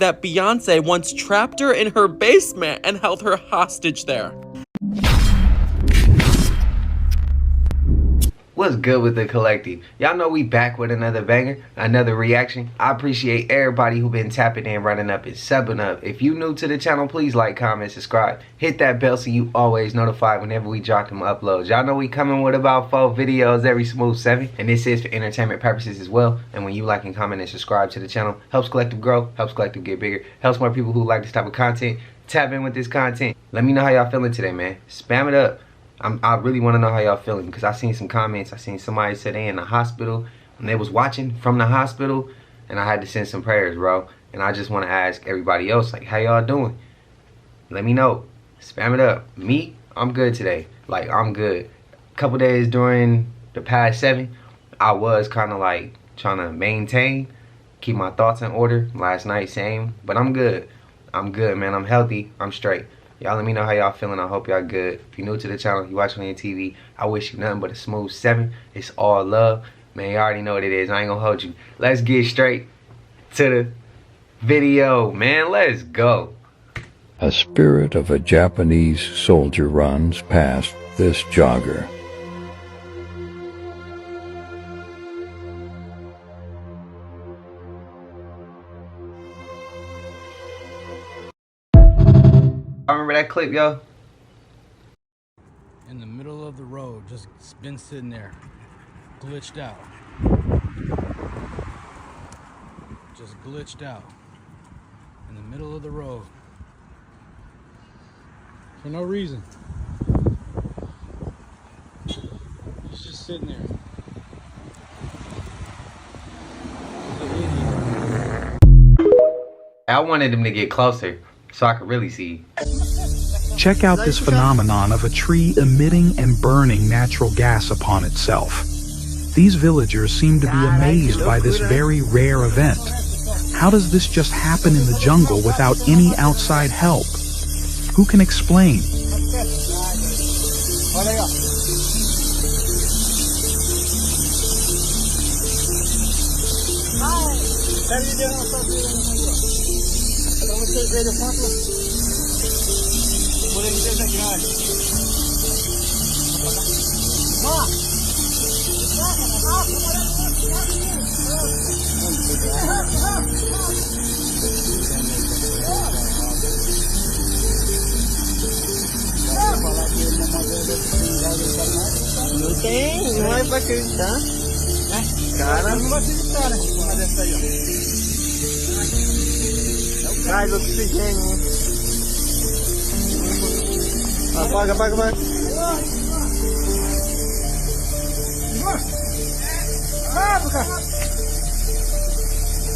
that Beyonce once trapped her in her basement and held her hostage there. What's good with the collective? Y'all know we back with another banger, another reaction. I appreciate everybody who been tapping in, running up, and subbing up. If you new to the channel, please like, comment, subscribe. Hit that bell so you always notified whenever we drop them uploads. Y'all know we coming with about 4 videos every smooth 7. And this is for entertainment purposes as well. And when you like and comment and subscribe to the channel, helps collective grow, helps collective get bigger, helps more people who like this type of content tap in with this content. Let me know how y'all feeling today, man. Spam it up. I really want to know how y'all feeling, because I seen some comments. I seen somebody said they in the hospital and they was watching from the hospital, and I had to send some prayers, bro. And I just want to ask everybody else, like, how y'all doing? Let me know. Spam it up. Me, I'm good today. Like, I'm good. A couple days during the past 7, I was kind of like trying to maintain, keep my thoughts in order. Last night, same. But I'm good. I'm good, man. I'm healthy. I'm straight. Y'all let me know how y'all feeling. I hope y'all good. If you're new to the channel, you watching on your TV, I wish you nothing but a smooth 7. It's all love. Man, you already know what it is. I ain't gonna hold you. Let's get straight to the video, man. Let's go. A spirit of a Japanese soldier runs past this jogger. Remember that clip, yo? In the middle of the road, just been sitting there, glitched out. Just glitched out. In the middle of the road. For no reason. He's just sitting there. I wanted him to get closer so I could really see. Check out this phenomenon of a tree emitting and burning natural gas upon itself. These villagers seem to be amazed by this very rare event. How does this just happen in the jungle without any outside help? Who can explain? Não tem, não é pra acreditar. Cara, não vai acreditar, né? Uma dessa aí, ó. Traz oxigênio. Apaga, apaga, apaga. Rápido,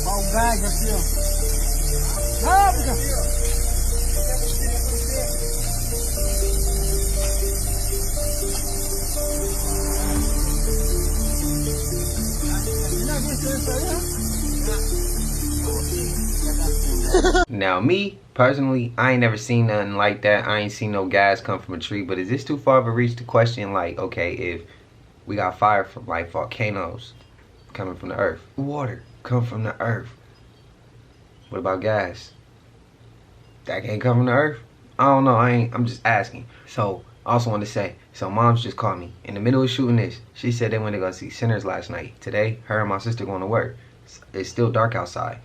ó, um gás aqui, ó. Rápido, Now me, personally, I ain't never seen nothing like that. I ain't seen no gas come from a tree. But is this too far of a reach to question, like, okay, if we got fire from like volcanoes coming from the earth, water come from the earth, what about gas? That can't come from the earth? I don't know. I'm just asking. So I also want to say, so mom's just called me in the middle of shooting this. She said they went to go see Sinners last night. Today, her and my sister going to work. It's still dark outside.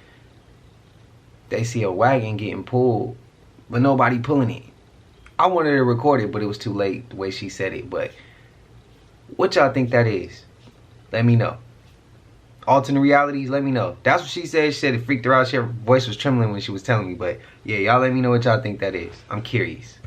They see a wagon getting pulled, but nobody pulling it. I wanted to record it, but it was too late the way she said it. But what y'all think that is? Let me know. Alternate realities, let me know. That's what she said. She said it freaked her out. Her voice was trembling when she was telling me. But yeah, y'all let me know what y'all think that is. I'm curious.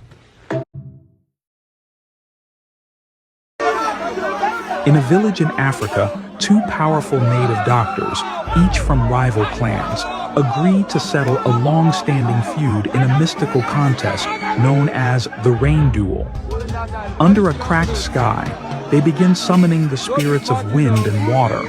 In a village in Africa, 2 powerful native doctors, each from rival clans, agree to settle a long-standing feud in a mystical contest known as the Rain Duel. Under a cracked sky, they begin summoning the spirits of wind and water.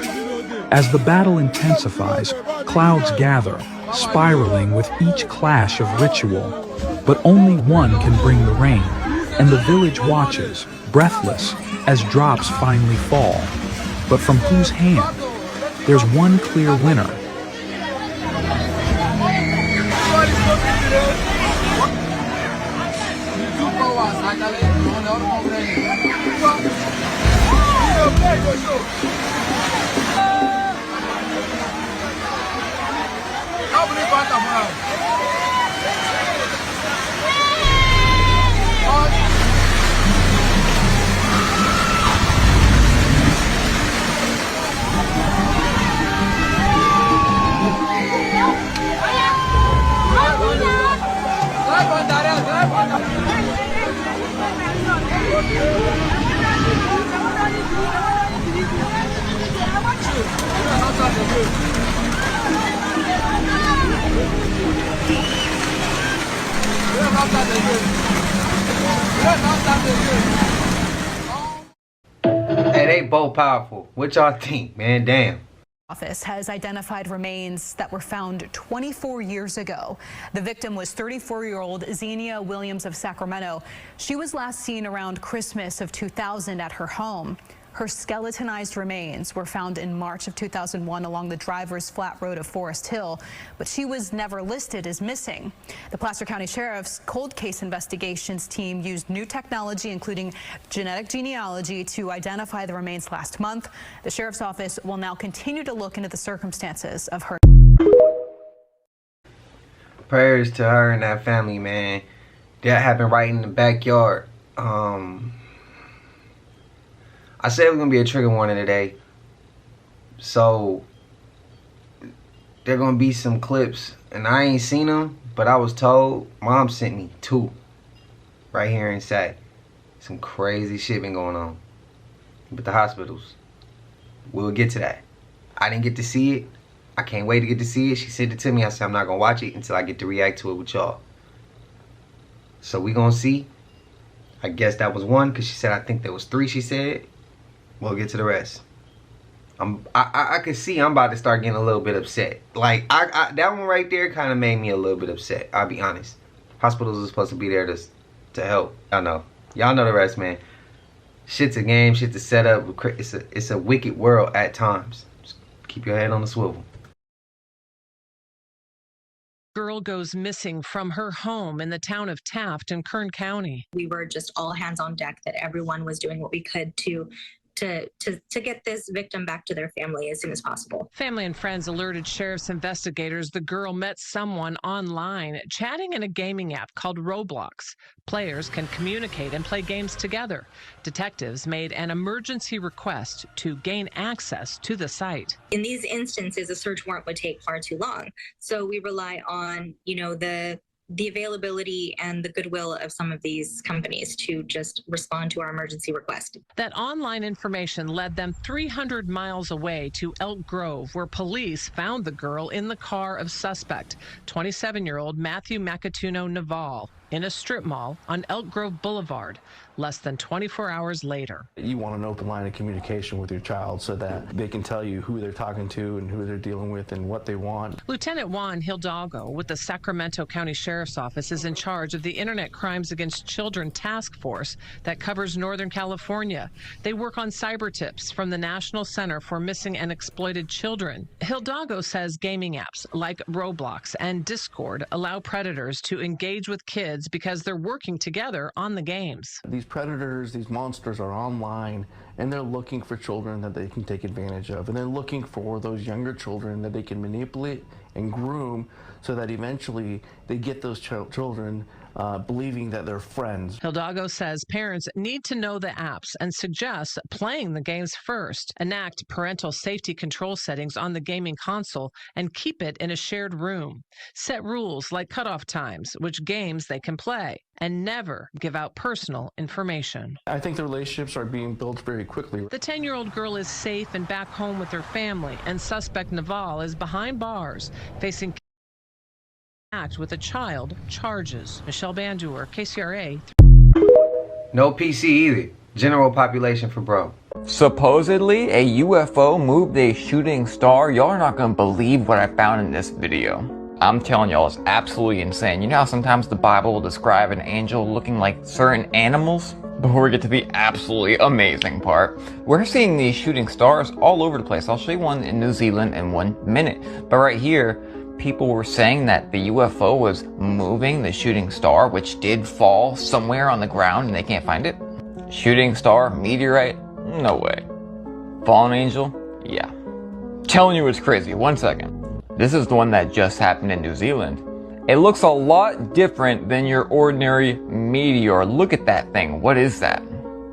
As the battle intensifies, clouds gather, spiraling with each clash of ritual. But only one can bring the rain, and the village watches, breathless, as drops finally fall. But from whose hand? There's one clear winner. Hey, they both powerful. What y'all think, man? Damn. Office has identified remains that were found 24 years ago. The victim was 34-year-old Xenia Williams of Sacramento. She was last seen around Christmas of 2000 at her home. Her skeletonized remains were found in March of 2001 along the driver's flat road of Forest Hill, but she was never listed as missing. The Placer County Sheriff's cold case investigations team used new technology, including genetic genealogy, to identify the remains last month. The Sheriff's Office will now continue to look into the circumstances of her. Prayers to her and that family, man. That happened right in the backyard. I said it was going to be a trigger warning today. So, there going to be some clips. And I ain't seen them, but I was told. Mom sent me 2. Right here inside. Some crazy shit been going on. With the hospitals. We'll get to that. I didn't get to see it. I can't wait to get to see it. She sent it to me. I said I'm not going to watch it until I get to react to it with y'all. So, we going to see. I guess that was 1, because she said I think there was 3, she said. We'll get to the rest. I can see I'm about to start getting a little bit upset. Like, that one right there kind of made me a little bit upset. I'll be honest. Hospitals are supposed to be there to help. Y'all know the rest, man. Shit's a game. Shit's a setup. It's a wicked world at times. Just keep your head on the swivel. Girl goes missing from her home in the town of Taft in Kern County. We were just all hands on deck, that everyone was doing what we could to get this victim back to their family as soon as possible. Family and friends alerted sheriff's investigators the girl met someone online chatting in a gaming app called Roblox. Players can communicate and play games together. Detectives made an emergency request to gain access to the site. In these instances, a search warrant would take far too long. So we rely on, the availability and the goodwill of some of these companies to just respond to our emergency request. That online information led them 300 miles away to Elk Grove, where police found the girl in the car of suspect, 27-year-old Matthew Macatuno Naval, in a strip mall on Elk Grove Boulevard, less than 24 hours later. You want an open line of communication with your child so that they can tell you who they're talking to and who they're dealing with and what they want. Lieutenant Juan Hidalgo with the Sacramento County Sheriff's Office is in charge of the Internet Crimes Against Children Task Force that covers Northern California. They work on cyber tips from the National Center for Missing and Exploited Children. Hidalgo says gaming apps like Roblox and Discord allow predators to engage with kids because they're working together on the games. These predators, these monsters are online and they're looking for children that they can take advantage of. And they're looking for those younger children that they can manipulate and groom so that eventually they get those children believing that they're friends. Hidalgo says parents need to know the apps and suggests playing the games first, enact parental safety control settings on the gaming console, and keep it in a shared room. Set rules like cutoff times, which games they can play, and never give out personal information. I think the relationships are being built very quickly. The 10-year-old girl is safe and back home with her family, and suspect Naval is behind bars, facing act with a child charges. Michelle Bandur, KCRA. No PC either. General population for bro. Supposedly, a UFO moved a shooting star. Y'all are not gonna believe what I found in this video. I'm telling y'all, it's absolutely insane. You know how sometimes the Bible will describe an angel looking like certain animals? Before we get to the absolutely amazing part, we're seeing these shooting stars all over the place. I'll show you one in New Zealand in 1 minute. But right here, people were saying that the UFO was moving the shooting star, which did fall somewhere on the ground and they can't find it. Shooting star, meteorite? No way. Fallen angel? Yeah. Telling you it's crazy. 1 second. This is the one that just happened in New Zealand. It looks a lot different than your ordinary meteor. Look at that thing. What is that?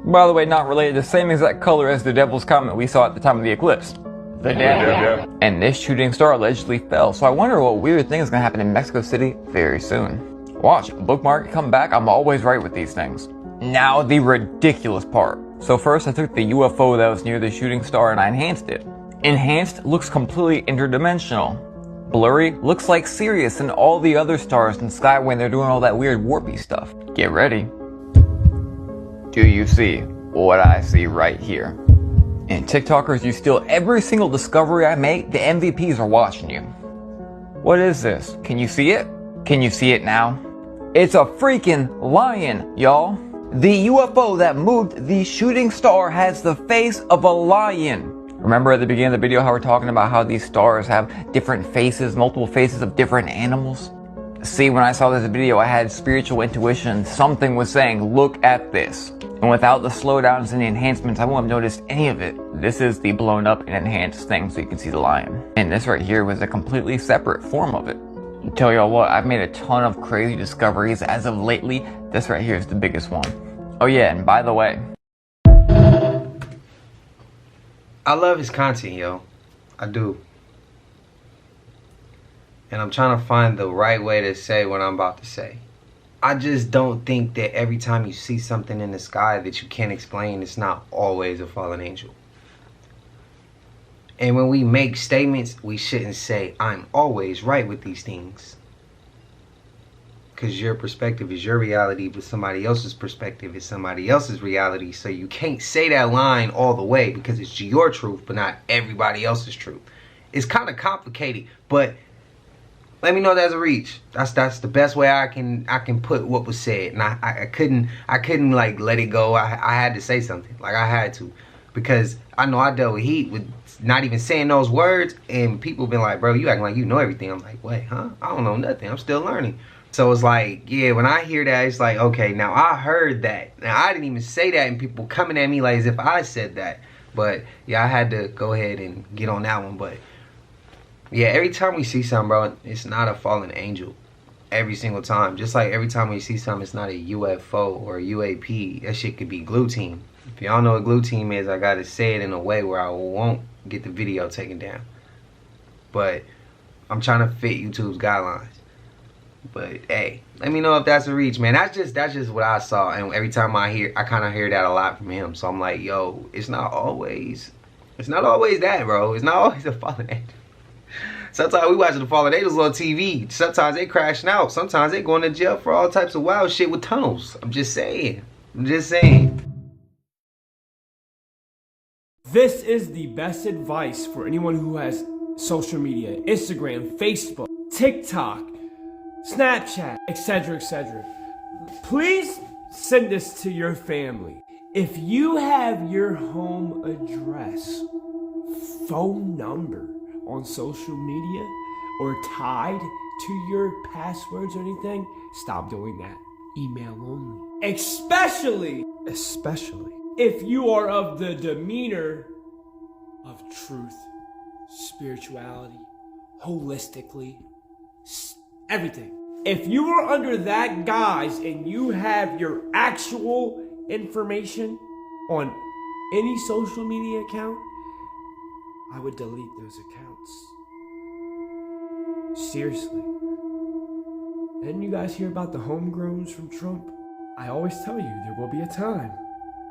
By the way, not related, the same exact color as the Devil's Comet we saw at the time of the eclipse. The damn. And this shooting star allegedly fell, so I wonder what weird thing is going to happen in Mexico City very soon. Watch, bookmark, come back, I'm always right with these things. Now the ridiculous part. So first I took the UFO that was near the shooting star and I enhanced it. Enhanced looks completely interdimensional. Blurry looks like Sirius and all the other stars in the sky when they're doing all that weird warpy stuff. Get ready. Do you see what I see right here? And TikTokers, you steal every single discovery I make, the MVPs are watching you. What is this? Can you see it? Can you see it now? It's a freaking lion, y'all. The UFO that moved the shooting star has the face of a lion. Remember at the beginning of the video how we're talking about how these stars have different faces, multiple faces of different animals? See, when I saw this video, I had spiritual intuition. Something was saying, look at this. And without the slowdowns and the enhancements, I won't have noticed any of it. This is the blown up and enhanced thing so you can see the lion. And this right here was a completely separate form of it. I'll tell y'all what, I've made a ton of crazy discoveries as of lately. This right here is the biggest one. Oh yeah, and by the way, I love his content, yo. I do. And I'm trying to find the right way to say what I'm about to say. I just don't think that every time you see something in the sky that you can't explain, it's not always a fallen angel. And when we make statements, we shouldn't say, I'm always right with these things. Because your perspective is your reality, but somebody else's perspective is somebody else's reality. So you can't say that line all the way because it's your truth, but not everybody else's truth. It's kind of complicated, but let me know there's a reach. That's the best way I can put what was said. And I couldn't like let it go. I had to say something. Like I had to. Because I know I dealt with heat with not even saying those words, and people been like, bro, you acting like you know everything. I'm like, wait, huh? I don't know nothing. I'm still learning. So it's like, yeah, when I hear that, it's like, okay, now I heard that. Now I didn't even say that, and people coming at me like as if I said that. But yeah, I had to go ahead and get on that one. But yeah, every time we see something, bro, it's not a fallen angel. Every single time. Just like every time we see something, it's not a UFO or a UAP. That shit could be glue team. If y'all know what glue team is, I gotta say it in a way where I won't get the video taken down. But I'm trying to fit YouTube's guidelines. But hey, let me know if that's a reach, man. That's just what I saw, and every time I kind of hear that a lot from him. So I'm like, yo, it's not always that, bro. It's not always a fallen angel. Sometimes we watching the fallen angels on TV. Sometimes they crashing out. Sometimes they going to jail for all types of wild shit with tunnels. I'm just saying. This is the best advice for anyone who has social media: Instagram, Facebook, TikTok, Snapchat, etc., etc. Please send this to your family. If you have your home address, phone number on social media or tied to your passwords or anything, stop doing that. Email only. Especially if you are of the demeanor of truth, spirituality, holistically, everything. If you are under that guise and you have your actual information on any social media account, I would delete those accounts. Seriously. Didn't you guys hear about the homegrowns from Trump? I always tell you there will be a time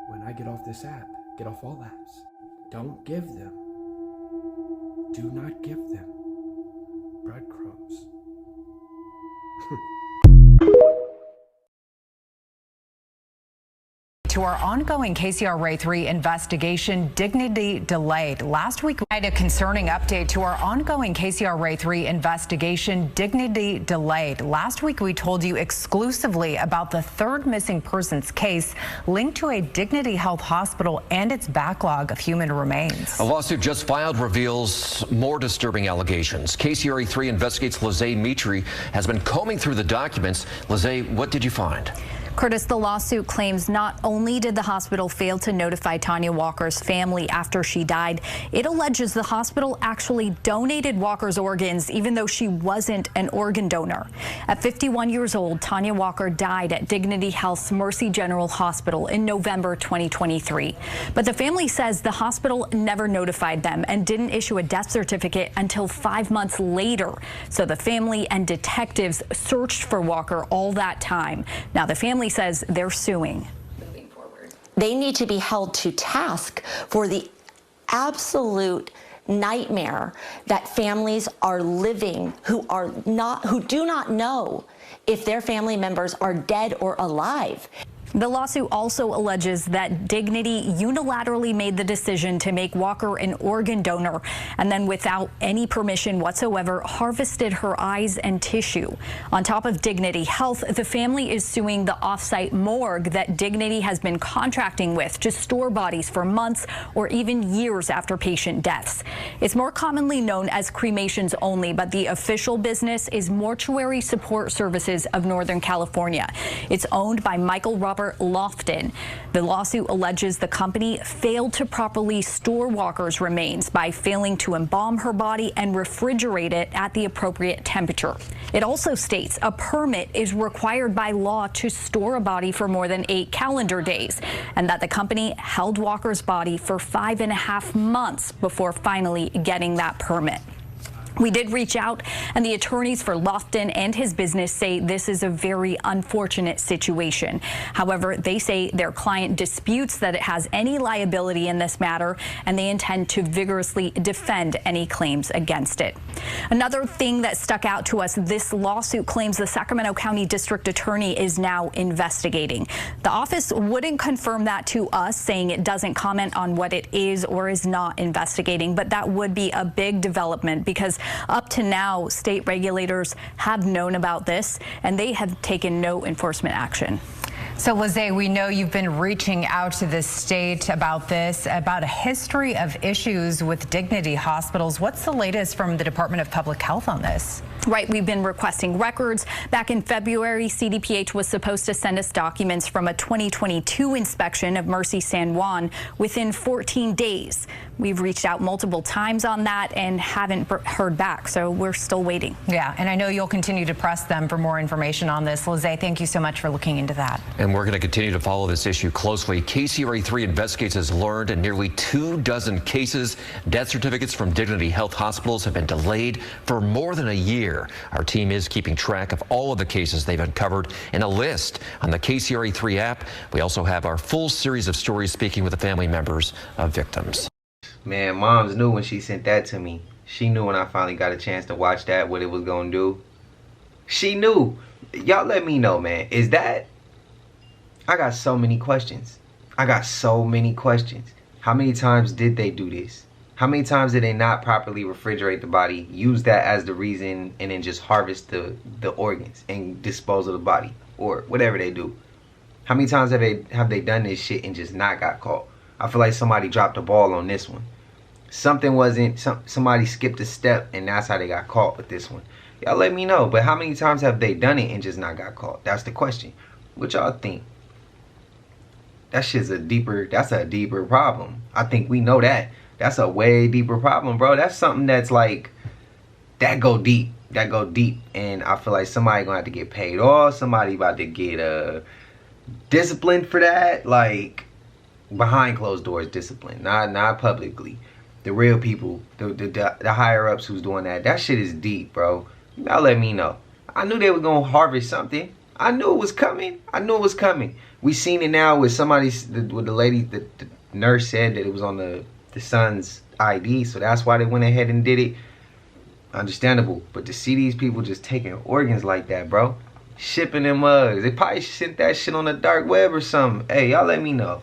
when I get off this app, get off all apps. Don't give them. Do not give them breadcrumbs. to our ongoing KCRA3 investigation, Dignity delayed. Last week, we had a concerning update to our ongoing KCRA3 investigation, Dignity delayed. Last week, we told you exclusively about the third missing persons case linked to a Dignity Health hospital and its backlog of human remains. A lawsuit just filed reveals more disturbing allegations. KCRA3 investigates Lizzie Mitri has been combing through the documents. Lizzie, what did you find? Curtis, the lawsuit claims not only did the hospital fail to notify Tanya Walker's family after she died, it alleges the hospital actually donated Walker's organs even though she wasn't an organ donor. At 51 years old, Tanya Walker died at Dignity Health's Mercy General Hospital in November 2023. But the family says the hospital never notified them and didn't issue a death certificate until 5 months later. So the family and detectives searched for Walker all that time. Now the family says they're suing. They need to be held to task for the absolute nightmare that families are living who do not know if their family members are dead or alive. The lawsuit also alleges that Dignity unilaterally made the decision to make Walker an organ donor and then without any permission whatsoever harvested her eyes and tissue. On top of Dignity Health, the family is suing the off-site morgue that Dignity has been contracting with to store bodies for months or even years after patient deaths. It's more commonly known as cremations only, but the official business is Mortuary Support Services of Northern California. It's owned by Michael Robert Lofton. The lawsuit alleges the company failed to properly store Walker's remains by failing to embalm her body and refrigerate it at the appropriate temperature. It also states a permit is required by law to store a body for more than 8 calendar days, and that the company held Walker's body for 5.5 months before finally getting that permit. We did reach out, and the attorneys for Lofton and his business say this is a very unfortunate situation. However, they say their client disputes that it has any liability in this matter, and they intend to vigorously defend any claims against it. Another thing that stuck out to us, this lawsuit claims the Sacramento County District Attorney is now investigating. The office wouldn't confirm that to us, saying it doesn't comment on what it is or is not investigating, but that would be a big development because up to now, state regulators have known about this, and they have taken no enforcement action. So, Lizzie, we know you've been reaching out to the state about this, about a history of issues with Dignity hospitals. What's the latest from the Department of Public Health on this? Right, we've been requesting records. Back in February, CDPH was supposed to send us documents from a 2022 inspection of Mercy San Juan within 14 days. We've reached out multiple times on that and haven't heard back, so we're still waiting. Yeah, and I know you'll continue to press them for more information on this. Lizzie, thank you so much for looking into that. And we're going to continue to follow this issue closely. KCRA3 Investigates has learned in nearly 24 cases, death certificates from Dignity Health hospitals have been delayed for more than a year. Our team is keeping track of all of the cases they've uncovered in a list on the KCRA3 app. We also have our full series of stories speaking with the family members of victims. Man, Moms knew when she sent that to me. She knew when I finally got a chance to watch that what it was gonna do. She knew. Y'all let me know, man. Is that... I got so many questions. I got so many questions. How many times did they do this? How many times did they not properly refrigerate the body, use that as the reason, and then just harvest the organs and dispose of the body? Or whatever they do. How many times have they done this shit and just not got caught? I feel like somebody dropped the ball on this one. Something wasn't, somebody skipped a step and that's how they got caught with this one. Y'all let me know, but how many times have they done it and just not got caught? That's the question. What y'all think? That shit's that's a deeper problem. I think we know that. That's a way deeper problem, bro. That's something that's like, that go deep. That go deep. And I feel like somebody gonna have to get paid off. Somebody about to get disciplined for that. Like, behind closed doors discipline, not publicly. The real people, the higher ups who's doing that. That shit is deep, bro. Y'all let me know. I knew they were gonna harvest something. I knew it was coming. I knew it was coming. We seen it now with with the lady, the nurse said that it was on the son's ID, so that's why they went ahead and did it. Understandable, but to see these people just taking organs like that, bro, shipping them mugs. They probably sent that shit on the dark web or something. Hey, y'all let me know.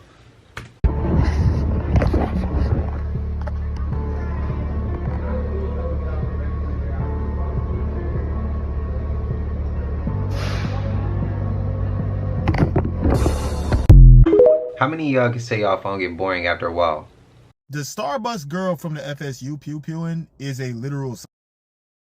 How many of y'all can say y'all phone get boring after a while? The Starbucks girl from the FSU pew-pewing is a literal...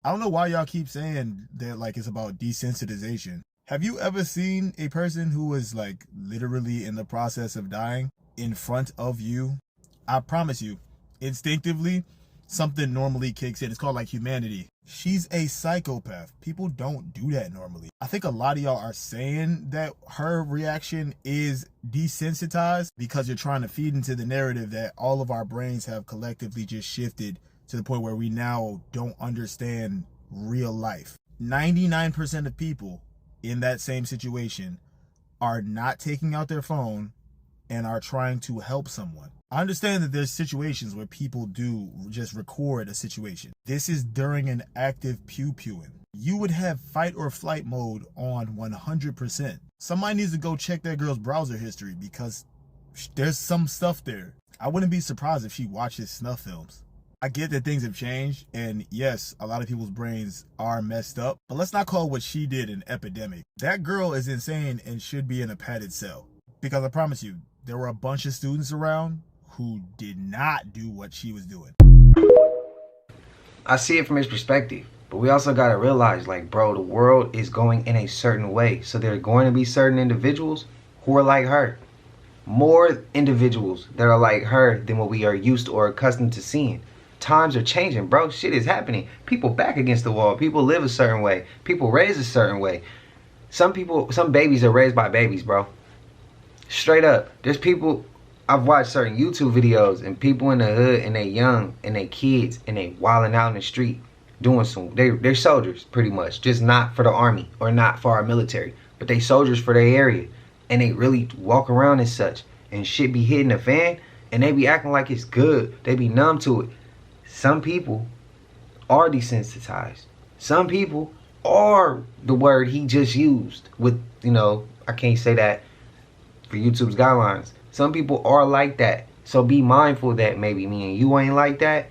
I don't know why y'all keep saying that like it's about desensitization. Have you ever seen a person who was like literally in the process of dying in front of you? I promise you, instinctively, something normally kicks in. It's called like humanity. She's a psychopath. People don't do that normally. I think a lot of y'all are saying that her reaction is desensitized because you're trying to feed into the narrative that all of our brains have collectively just shifted to the point where we now don't understand real life. 99% of people in that same situation are not taking out their phone and are trying to help someone. I understand that there's situations where people do just record a situation. This is during an active pew-pewing. You would have fight or flight mode on 100%. Somebody needs to go check that girl's browser history because there's some stuff there. I wouldn't be surprised if she watches snuff films. I get that things have changed, and yes, a lot of people's brains are messed up, but let's not call what she did an epidemic. That girl is insane and should be in a padded cell. Because I promise you, there were a bunch of students around who did not do what she was doing. I see it from his perspective, but we also gotta realize, like, bro, the world is going in a certain way, so there are going to be certain individuals who are like her. More individuals that are like her than what we are used to or accustomed to seeing. Times are changing, bro. Shit is happening. People back against the wall. People live a certain way. People raise a certain way. Some babies are raised by babies, bro. Straight up. There's people, I've watched certain YouTube videos and people in the hood and they young and they kids and they wilding out in the street doing they're soldiers pretty much. Just not for the army or not for our military. But they soldiers for their area. And they really walk around and such. And shit be hitting the fan and they be acting like it's good. They be numb to it. Some people are desensitized. Some people are the word he just used with, you know, I can't say that for YouTube's guidelines. Some people are like that. So be mindful that maybe me and you ain't like that.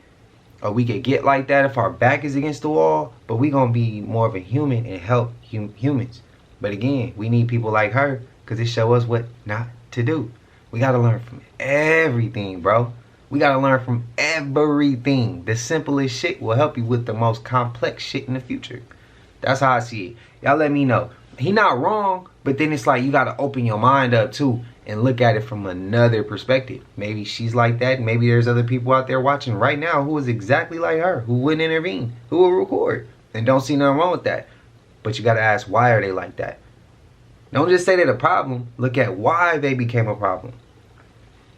Or we could get like that if our back is against the wall. But we gonna be more of a human and help humans. But again, we need people like her because it show us what not to do. We gotta learn from everything, bro. We gotta learn from everything. The simplest shit will help you with the most complex shit in the future. That's how I see it. Y'all let me know. He not wrong, but then it's like you gotta open your mind up too and look at it from another perspective. Maybe she's like that. Maybe there's other people out there watching right now who is exactly like her, who wouldn't intervene, who will record, and don't see nothing wrong with that. But you gotta ask, why are they like that? Don't just say they're the problem. Look at why they became a problem.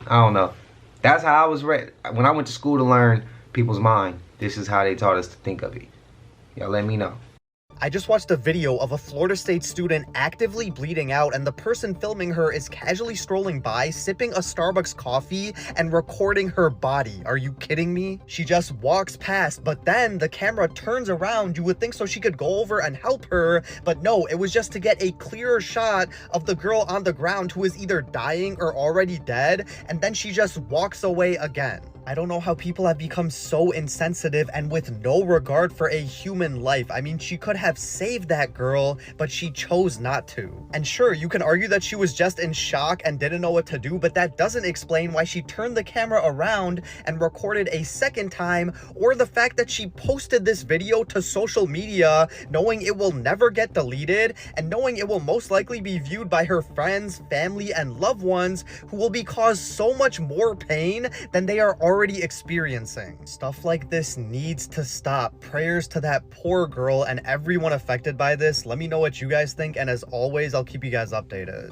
I don't know. That's how I was read. When I went to school to learn people's mind, this is how they taught us to think of it. Y'all let me know. I just watched a video of a Florida State student actively bleeding out, and the person filming her is casually strolling by, sipping a Starbucks coffee and recording her body. Are you kidding me? She just walks past, but then the camera turns around. You would think so she could go over and help her, but no, it was just to get a clearer shot of the girl on the ground who is either dying or already dead, and then she just walks away again. I don't know how people have become so insensitive and with no regard for a human life. I mean, she could have saved that girl, but she chose not to. And sure, you can argue that she was just in shock and didn't know what to do, but that doesn't explain why she turned the camera around and recorded a second time, or the fact that she posted this video to social media knowing it will never get deleted and knowing it will most likely be viewed by her friends, family, and loved ones who will be caused so much more pain than they are already experiencing. Stuff like this needs to stop. Prayers to that poor girl and everyone affected by this. Let me know what you guys think, and as always, I'll keep you guys updated.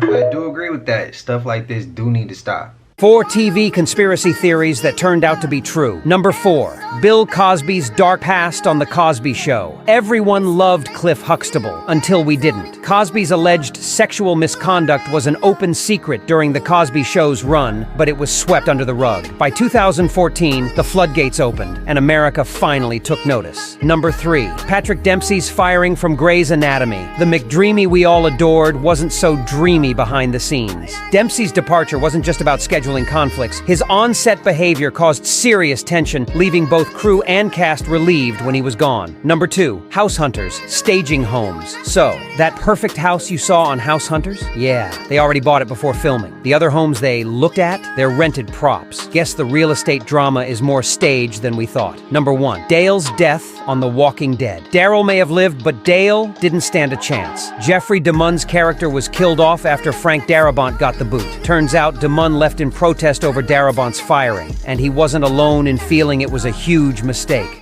I do agree with that. Stuff like this do need to stop. 4 TV conspiracy theories that turned out to be true. Number 4, Bill Cosby's dark past on The Cosby Show. Everyone loved Cliff Huxtable, until we didn't. Cosby's alleged sexual misconduct was an open secret during The Cosby Show's run, but it was swept under the rug. By 2014, the floodgates opened, and America finally took notice. Number 3, Patrick Dempsey's firing from Grey's Anatomy. The McDreamy we all adored wasn't so dreamy behind the scenes. Dempsey's departure wasn't just about scheduling conflicts. His on-set behavior caused serious tension, leaving both crew and cast relieved when he was gone. Number 2, House Hunters, staging homes. So, that perfect house you saw on House Hunters? Yeah, they already bought it before filming. The other homes they looked at, they're rented props. Guess the real estate drama is more staged than we thought. Number 1, Dale's death on The Walking Dead. Daryl may have lived, but Dale didn't stand a chance. Jeffrey DeMunn's character was killed off after Frank Darabont got the boot. Turns out DeMunn left in protest over Darabont's firing, and he wasn't alone in feeling it was a huge mistake.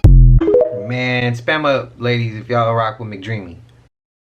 Man, spam up, ladies, if y'all rock with McDreamy.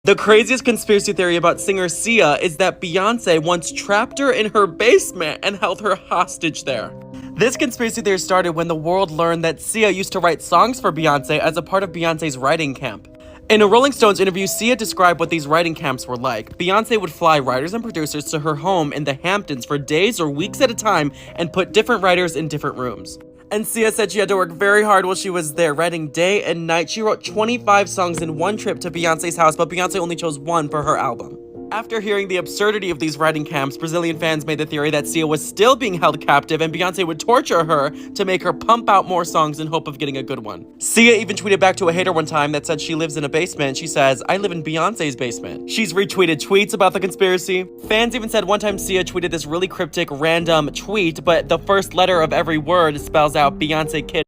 The craziest conspiracy theory about singer Sia is that Beyonce once trapped her in her basement and held her hostage there. This conspiracy theory started when the world learned that Sia used to write songs for Beyonce as a part of Beyonce's writing camp. In a Rolling Stones interview, Sia described what these writing camps were like. Beyonce would fly writers and producers to her home in the Hamptons for days or weeks at a time and put different writers in different rooms. And Sia said she had to work very hard while she was there, writing day and night. She wrote 25 songs in one trip to Beyonce's house, but Beyonce only chose one for her album. After hearing the absurdity of these writing camps, Brazilian fans made the theory that Sia was still being held captive and Beyonce would torture her to make her pump out more songs in hope of getting a good one. Sia even tweeted back to a hater one time that said she lives in a basement. She says, "I live in Beyonce's basement." She's retweeted tweets about the conspiracy. Fans even said one time Sia tweeted this really cryptic random tweet, but the first letter of every word spells out Beyonce Kid.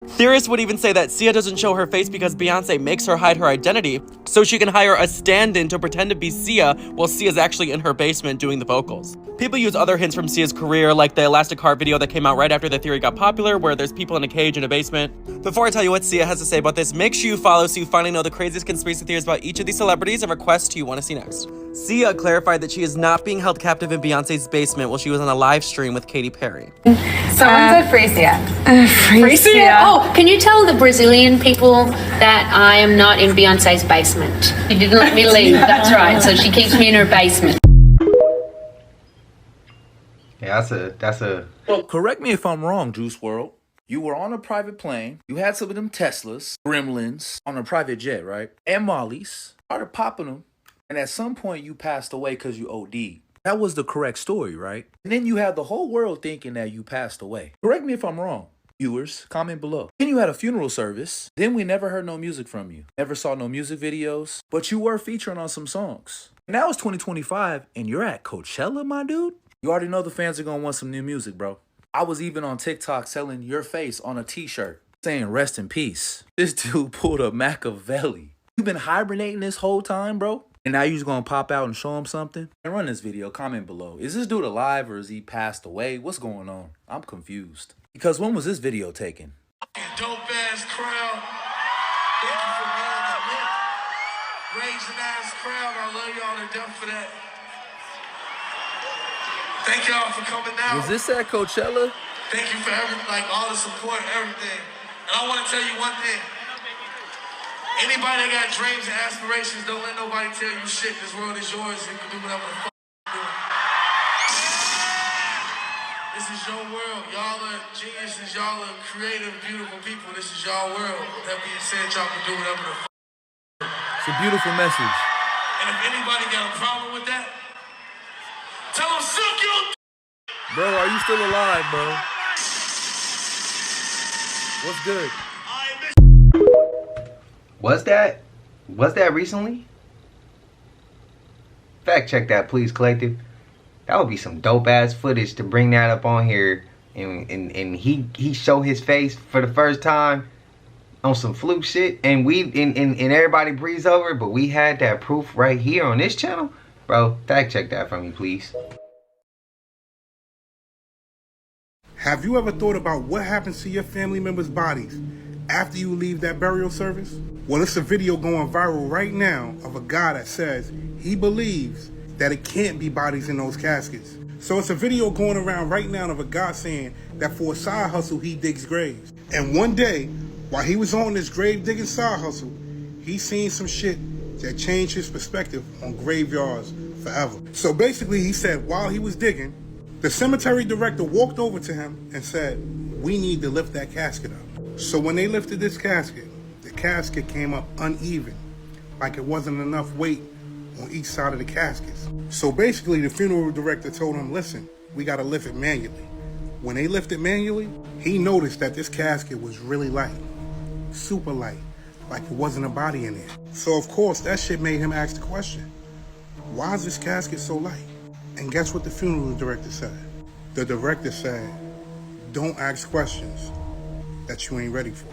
Theorists would even say that Sia doesn't show her face because Beyonce makes her hide her identity, so she can hire a stand-in to pretend to be Sia while Sia's actually in her basement doing the vocals. People use other hints from Sia's career, like the Elastic Heart video that came out right after the theory got popular, where there's people in a cage in a basement. Before I tell you what Sia has to say about this, make sure you follow so you finally know the craziest conspiracy theories about each of these celebrities and requests you want to see next. Sia clarified that she is not being held captive in Beyonce's basement while she was on a live stream with Katy Perry. Someone said free Sia. Free Sia? Oh, can you tell the Brazilian people that I am not in Beyonce's basement? She didn't let me leave, that's right, so she keeps me in her basement. Yeah, that's a... Well, correct me if I'm wrong, Juice WRLD. You were on a private plane. You had some of them Teslas, Gremlins, on a private jet, right? And Molly's. Started popping them. And at some point, you passed away because you OD'd. That was the correct story, right? And then you had the whole world thinking that you passed away. Correct me if I'm wrong. Viewers, comment below. Then you had a funeral service. Then we never heard no music from you. Never saw no music videos. But you were featuring on some songs. Now it's 2025, and you're at Coachella, my dude? You already know the fans are gonna want some new music, bro. I was even on TikTok selling your face on a t-shirt saying rest in peace. This dude pulled a Machiavelli. You've been hibernating this whole time, bro? And now you just gonna pop out and show him something? And run this video, comment below. Is this dude alive or is he passed away? What's going on? I'm confused. Because when was this video taken? Dope ass crowd. Thank you for rolling the lip. Raging ass crowd. I love y'all to death for that. Thank y'all for coming out. Was this at Coachella? Thank you for everything, like all the support, everything. And I want to tell you one thing. Anybody that got dreams and aspirations, don't let nobody tell you shit. This world is yours. You can do whatever the fuck you do. This is your world. Y'all are geniuses. Y'all are creative, beautiful people. This is y'all world. That being said, y'all can do whatever the fuck. It's a beautiful message. And if anybody got a problem with that, tell them suck your Bro, are you still alive, bro? What's good? Was that recently? Fact check that, please, collective. That would be some dope ass footage to bring that up on here, and he show his face for the first time on some fluke shit, and everybody breezed over, but we had that proof right here on this channel, bro. Fact check that for me, please. Have you ever thought about what happens to your family members' bodies after you leave that burial service? Well, it's a video going viral right now of a guy that says he believes that it can't be bodies in those caskets. So it's a video going around right now of a guy saying that for a side hustle, he digs graves. And one day, while he was on this grave digging side hustle, he seen some shit that changed his perspective on graveyards forever. So basically, he said while he was digging, the cemetery director walked over to him and said, "We need to lift that casket up." So when they lifted this casket, the casket came up uneven, like it wasn't enough weight on each side of the caskets. So basically, the funeral director told him, "Listen, we gotta lift it manually." When they lifted manually, he noticed that this casket was really light, super light, like it wasn't a body in there. So of course, that shit made him ask the question, why is this casket so light? And guess what the funeral director said? The director said, "Don't ask questions that you ain't ready for."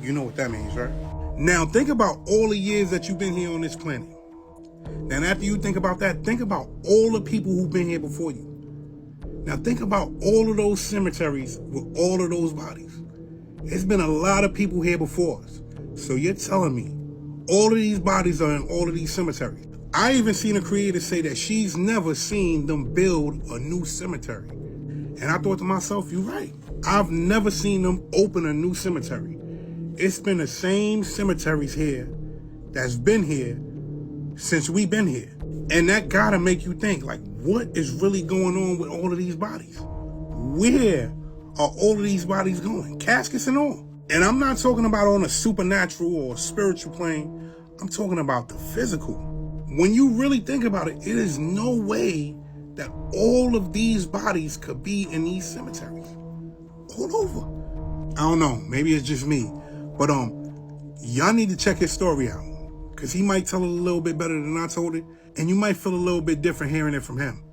You know what that means, right? Now think about all the years that you've been here on this planet. Then after you think about that, think about all the people who've been here before you. Now think about all of those cemeteries with all of those bodies. There's been a lot of people here before us. So you're telling me all of these bodies are in all of these cemeteries. I even seen a creator say that she's never seen them build a new cemetery. And I thought to myself, you're right. I've never seen them open a new cemetery. It's been the same cemeteries here that's been here since we've been here. And that gotta make you think, like, what is really going on with all of these bodies? Where are all of these bodies going? Caskets and all. And I'm not talking about on a supernatural or spiritual plane. I'm talking about the physical. When you really think about it, it is no way that all of these bodies could be in these cemeteries. All over. I don't know, maybe it's just me. But y'all need to check his story out. Cause he might tell it a little bit better than I told it. And you might feel a little bit different hearing it from him.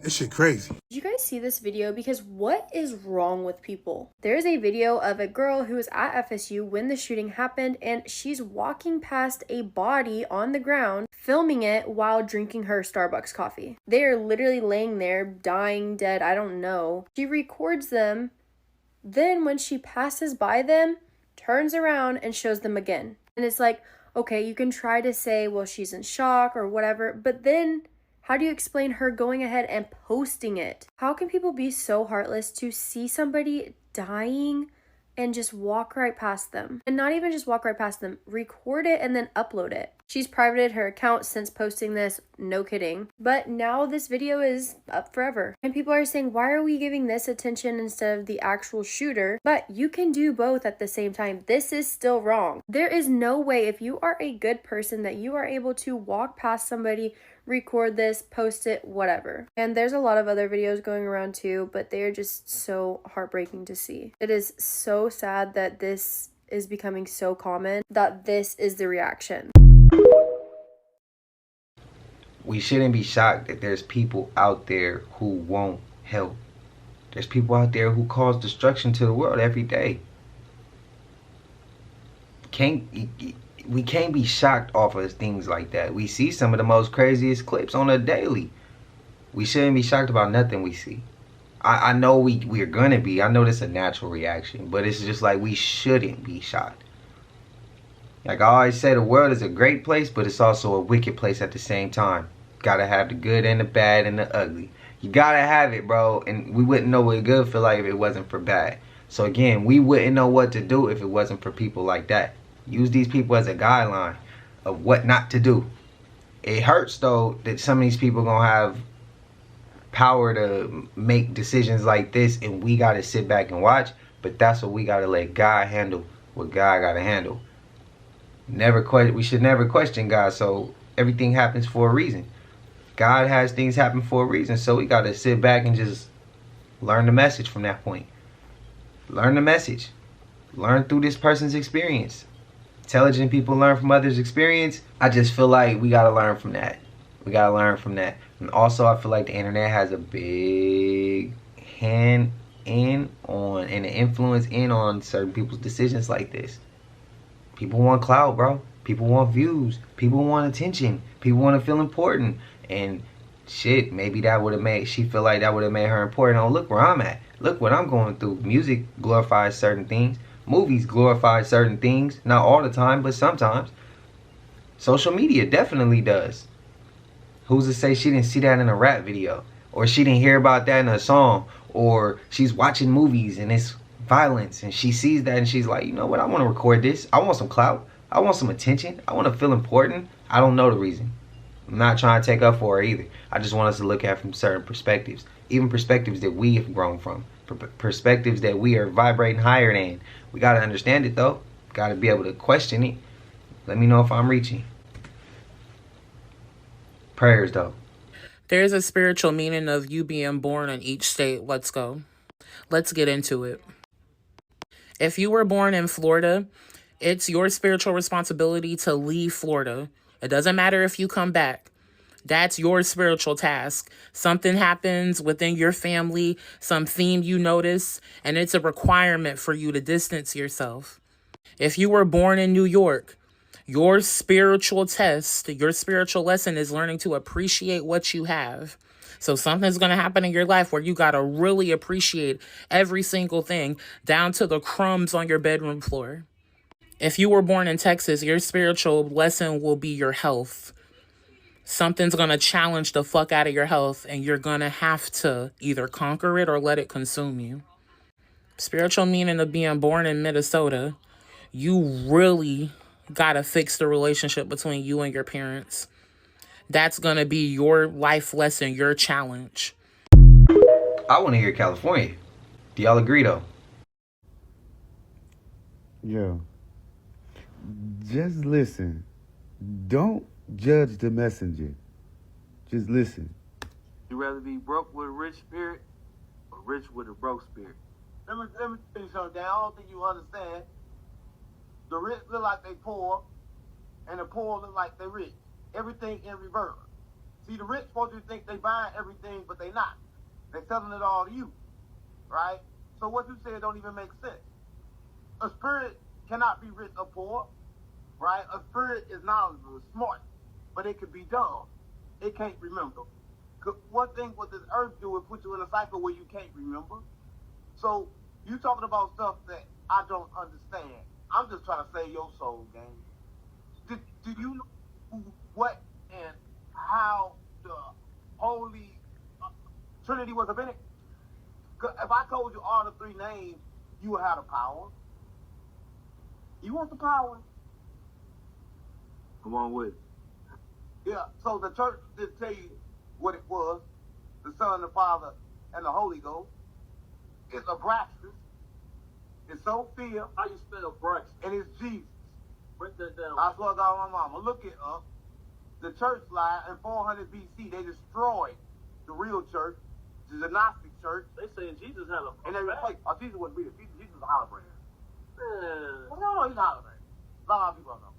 This shit crazy. Did you guys see this video? Because what is wrong with people? There's a video of a girl who was at FSU when the shooting happened, and she's walking past a body on the ground, filming it while drinking her Starbucks coffee. They are literally laying there, dying, dead, I don't know. She records them. Then when she passes by them, turns around and shows them again. And it's like, okay, you can try to say, well, she's in shock or whatever, but then how do you explain her going ahead and posting it? How can people be so heartless to see somebody dying and just walk right past them? And not even just walk right past them, record it and then upload it. She's privated her account since posting this, no kidding. But now this video is up forever. And people are saying, why are we giving this attention instead of the actual shooter? But you can do both at the same time. This is still wrong. There is no way, if you are a good person, that you are able to walk past somebody, record this, post it, whatever. And there's a lot of other videos going around too, but they are just so heartbreaking to see. It is so sad that this is becoming so common, that this is the reaction. We shouldn't be shocked that there's people out there who won't help. There's people out there who cause destruction to the world every day. We can't be shocked off of things like that. We see some of the most craziest clips on a daily. We shouldn't be shocked about nothing we see. I know we're gonna be. I know this is a natural reaction, but it's just like we shouldn't be shocked. Like I always say, the world is a great place, but it's also a wicked place at the same time. Gotta have the good and the bad and the ugly. You gotta have it, bro. And we wouldn't know what good feel like if it wasn't for bad. So again, we wouldn't know what to do if it wasn't for people like that. Use these people as a guideline of what not to do. It hurts though that some of these people gonna have power to make decisions like this, and we gotta sit back and watch. But that's what we gotta let God handle. What God gotta handle. We should never question God. So everything happens for a reason. God has things happen for a reason. So we gotta sit back and just learn the message from that point. Learn the message. Learn through this person's experience. Intelligent people learn from others' experience. I just feel like we gotta learn from that. We gotta learn from that. And also I feel like the internet has a big hand in on and an influence in on certain people's decisions like this. People want clout, bro. People want views. People want attention. People want to feel important. And shit, maybe that would have made, she feel like that would have made her important. Oh, look where I'm at. Look what I'm going through. Music glorifies certain things. Movies glorify certain things. Not all the time, but sometimes. Social media definitely does. Who's to say she didn't see that in a rap video? Or she didn't hear about that in a song? Or she's watching movies and it's violence and she sees that and she's like, you know what, I want to record this. I want some clout. I want some attention. I want to feel important. I don't know the reason. I'm not trying to take up for her either. I just want us to look at it from certain perspectives. Even perspectives that we have grown from. Perspectives that we are vibrating higher than. We got to understand it though. Got to be able to question it. Let me know if I'm reaching. Prayers though. There's a spiritual meaning of you being born in each state. Let's go. Let's get into it. If you were born in Florida, it's your spiritual responsibility to leave Florida. It doesn't matter if you come back. That's your spiritual task. Something happens within your family, some theme you notice, and it's a requirement for you to distance yourself. If you were born in New York, your spiritual test, your spiritual lesson is learning to appreciate what you have. So something's going to happen in your life where you got to really appreciate every single thing down to the crumbs on your bedroom floor. If you were born in Texas, your spiritual lesson will be your health. Something's going to challenge the fuck out of your health and you're going to have to either conquer it or let it consume you. Spiritual meaning of being born in Minnesota, you really got to fix the relationship between you and your parents. That's going to be your life lesson, your challenge. I want to hear California. Do y'all agree though? Yo, just listen. Don't judge the messenger. Just listen. You rather be broke with a rich spirit or rich with a broke spirit? Let me tell you something, Dan. I don't think you understand. The rich look like they poor, and the poor look like they rich. Everything in reverse. See, the rich supposed to think they buying everything, but they not. They selling it all to you, right? So what you said don't even make sense. A spirit cannot be rich or poor, right? A spirit is knowledgeable, smart, but it could be dumb. It can't remember. One thing what this earth do is put you in a cycle where you can't remember. So you talking about stuff that I don't understand. I'm just trying to save your soul, gang. Do you know what and how the Holy Trinity was invented? If I told you all the three names, you would have the power. You want the power? Come on with it. Yeah, so the church didn't tell you what it was. The Son, the Father, and the Holy Ghost. It's Abraxas. It's Sophia. How you spell Abraxas? And it's Jesus. Break that down. I swear to God, my mama. Look it up. The church lie in 400 BC. They destroyed the real church, the Gnostic church. They saying Jesus had a... And they replaced... Oh, Jesus wasn't real. Jesus was a hologram. Well, no, he's a hologram. A lot of people don't know.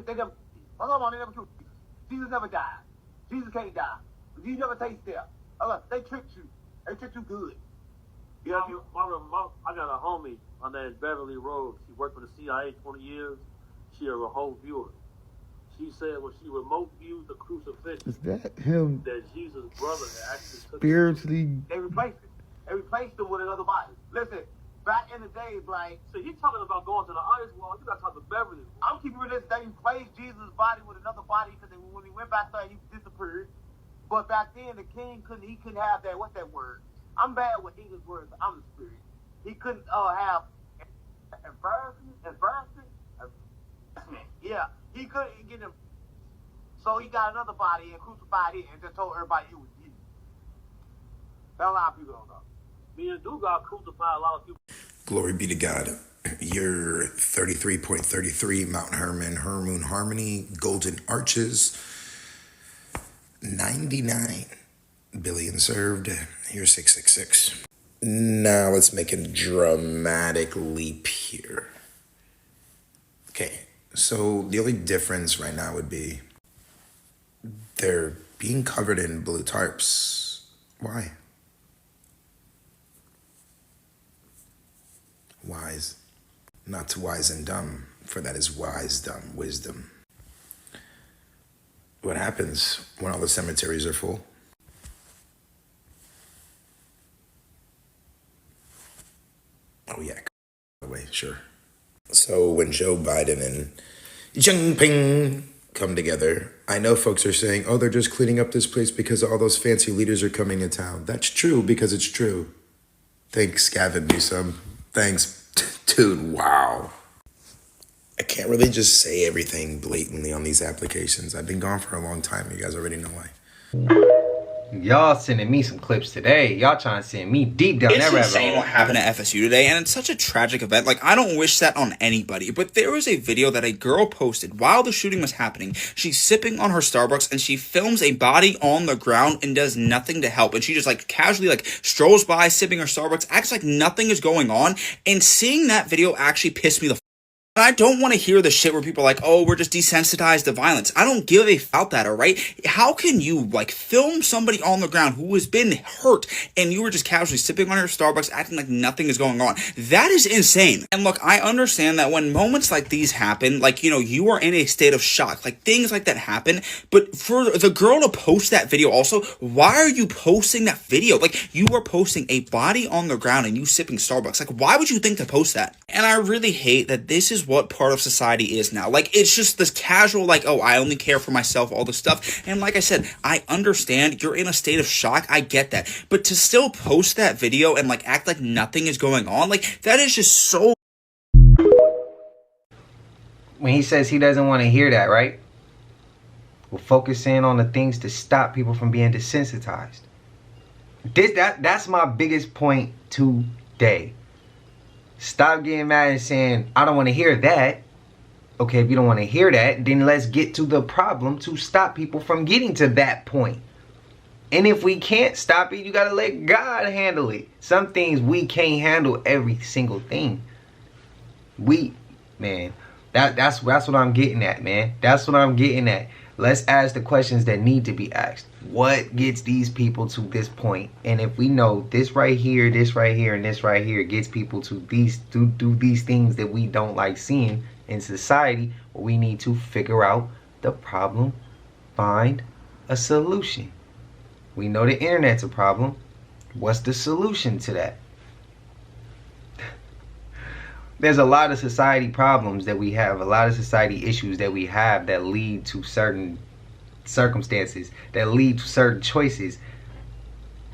They never... They never killed Jesus. Jesus never died. Jesus can't die. Jesus never taste death. They tricked you. They tricked you good. You know, I got a homie. Her name's Beverly Rose. She worked for the CIA 20 years. She a remote viewer. She said when she remote viewed the crucifixion, Is that him that Jesus' brother actually took spiritually? They replaced it. They replaced it with another body. Listen, back in the days, like, so you talking about going to the ice wall, you got to talk to Beverly. I'm keeping this. They replaced Jesus' body with another body because when he went back there, he disappeared. But back then, the king couldn't have that. What's that word? I'm bad with English words. I'm the spirit. He couldn't have embarrassment. Yeah, he couldn't get him. So he got another body and crucified it and just told everybody it was Jesus. That a lot of people don't know. Me and Dude got crucified a lot of people. Glory be to God. Year 33.33, Mount Hermon, Hermoon Harmony, Golden Arches, 99 billion served. Here's 666. Now let's make a dramatic leap here. Okay, so the only difference right now would be they're being covered in blue tarps. Why? Wise, not to wise and dumb, for that is wise, dumb, wisdom. What happens when all the cemeteries are full? Oh yeah, by the way, sure. So when Joe Biden and Jinping come together. I know folks are saying, oh, they're just cleaning up this place because all those fancy leaders are coming to town. That's true because it's true. Thanks, Gavin Newsom. Thanks, dude, wow. I can't really just say everything blatantly on these applications. I've been gone for a long time. You guys already know why. Y'all sending me some clips today. Y'all trying to send me deep down that rabbit hole. It's insane what happened at FSU today, and it's such a tragic event. Like, I don't wish that on anybody, but there was a video that a girl posted while the shooting was happening. She's sipping on her Starbucks, and she films a body on the ground and does nothing to help. And she just, like, casually, like, strolls by, sipping her Starbucks, acts like nothing is going on. And seeing that video actually pissed me the I don't want to hear the shit where people are like, oh, we're just desensitized to violence. I don't give a f about that, alright? How can you, like, film somebody on the ground who has been hurt and you were just casually sipping on your Starbucks acting like nothing is going on? That is insane. And look, I understand that when moments like these happen, like, you know, you are in a state of shock. Like, things like that happen. But for the girl to post that video also, why are you posting that video? Like, you are posting a body on the ground and you sipping Starbucks. Like, why would you think to post that? And I really hate that this is what part of society is now. Like, it's just this casual, like, oh, I only care for myself, all this stuff. And like I said, I understand you're in a state of shock. I get that. But to still post that video and, like, act like nothing is going on, like, that is just so... When he says he doesn't want to hear that, right? We'll focus in on the things to stop people from being desensitized. That's my biggest point today. Stop getting mad and saying, I don't want to hear that. Okay, if you don't want to hear that, then let's get to the problem to stop people from getting to that point. And if we can't stop it, you got to let God handle it. Some things we can't handle every single thing. Man, that's what I'm getting at, man. That's what I'm getting at. Let's ask the questions that need to be asked. What gets these people to this point? And if we know this right here, and this right here gets people to do these things that we don't like seeing in society, well, we need to figure out the problem, find a solution. We know the internet's a problem. What's the solution to that? There's a lot of society problems that we have, a lot of society issues that we have that lead to certain circumstances, that lead to certain choices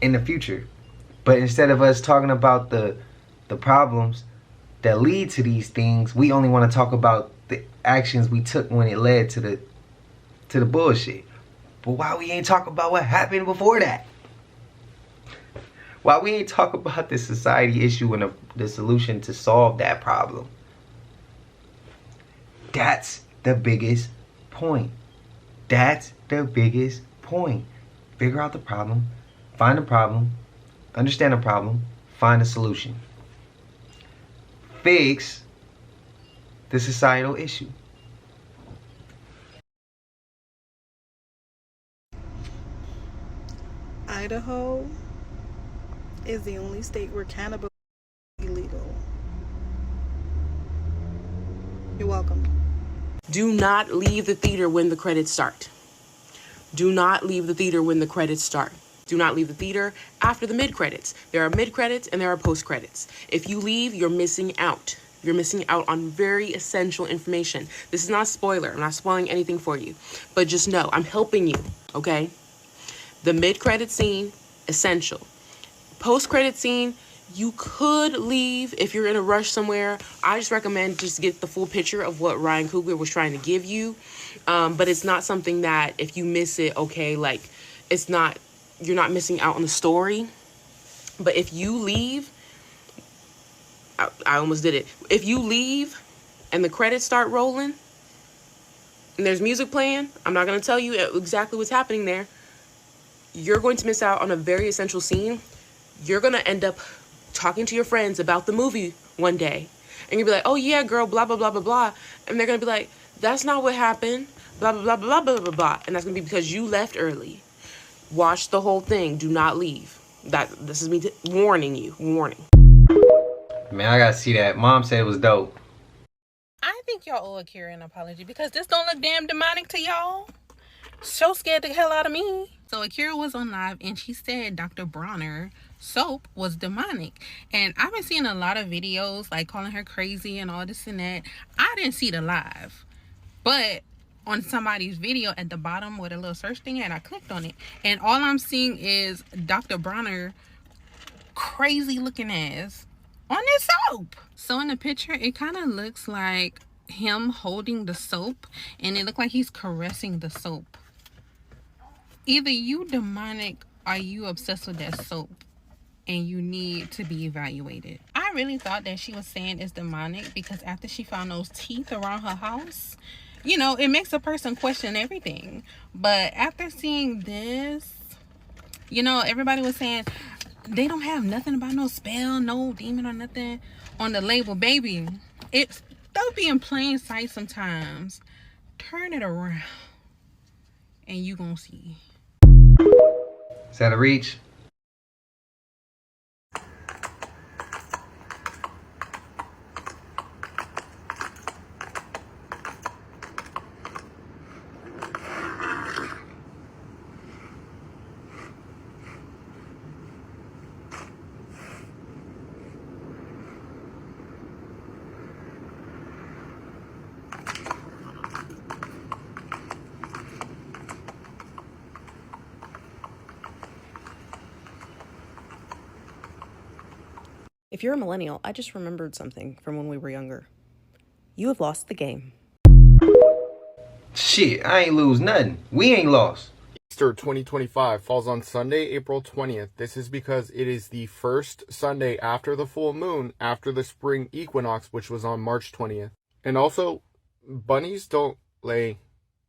in the future. But instead of us talking about the problems that lead to these things, we only want to talk about the actions we took when it led to the bullshit. But why we ain't talk about what happened before that? Why we ain't talk about the society issue and the solution to solve that problem? That's the biggest point. That's the biggest point. Figure out the problem, find the problem, understand the problem, find a solution. Fix the societal issue. Idaho is the only state where cannabis is illegal. You're welcome. Do not leave the theater when the credits start. Do not leave the theater when the credits start. Do not leave the theater after the mid-credits. There are mid-credits and there are post-credits. If you leave, you're missing out. You're missing out on very essential information. This is not a spoiler. I'm not spoiling anything for you. But just know, I'm helping you, okay? The mid-credit scene, essential. Post-credit scene, you could leave if you're in a rush somewhere. I just recommend just get the full picture of what Ryan Coogler was trying to give you. But it's not something that if you miss it, okay, like it's not, you're not missing out on the story. But if you leave, I almost did it. If you leave and the credits start rolling and there's music playing, I'm not going to tell you exactly what's happening there. You're going to miss out on a very essential scene. You're going to end up talking to your friends about the movie one day. And you'll be like, oh yeah, girl, blah, blah, blah, blah, blah. And they're going to be like, that's not what happened. Blah, blah, blah, blah, blah, blah, blah. And that's going to be because you left early. Watch the whole thing. Do not leave. This is me warning you. Warning. Man, I gotta see that. Mom said it was dope. I think y'all owe Akira an apology because this don't look damn demonic to y'all. So scared the hell out of me. So Akira was on live and she said Dr. Bronner soap was demonic. And I've been seeing a lot of videos like calling her crazy and all this and that. I didn't see the live. But on somebody's video at the bottom with a little search thing, and I clicked on it, and all I'm seeing is Dr. Bronner crazy looking ass on this soap. So in the picture, it kind of looks like him holding the soap, and it looked like he's caressing the soap. Either you demonic or you obsessed with that soap, and you need to be evaluated. I really thought that she was saying it's demonic because after she found those teeth around her house, you know, it makes a person question everything. But after seeing this, you know, everybody was saying they don't have nothing about no spell, no demon or nothing on the label. Baby, it's they'll be in plain sight sometimes. Turn it around and you gonna see. Is that a reach? If you're a millennial, I just remembered something from when we were younger. You have lost the game. Shit, I ain't lose nothing. We ain't lost. Easter 2025 falls on Sunday, April 20th. This is because it is the first Sunday after the full moon after the spring equinox, which was on March 20th. And also, bunnies don't lay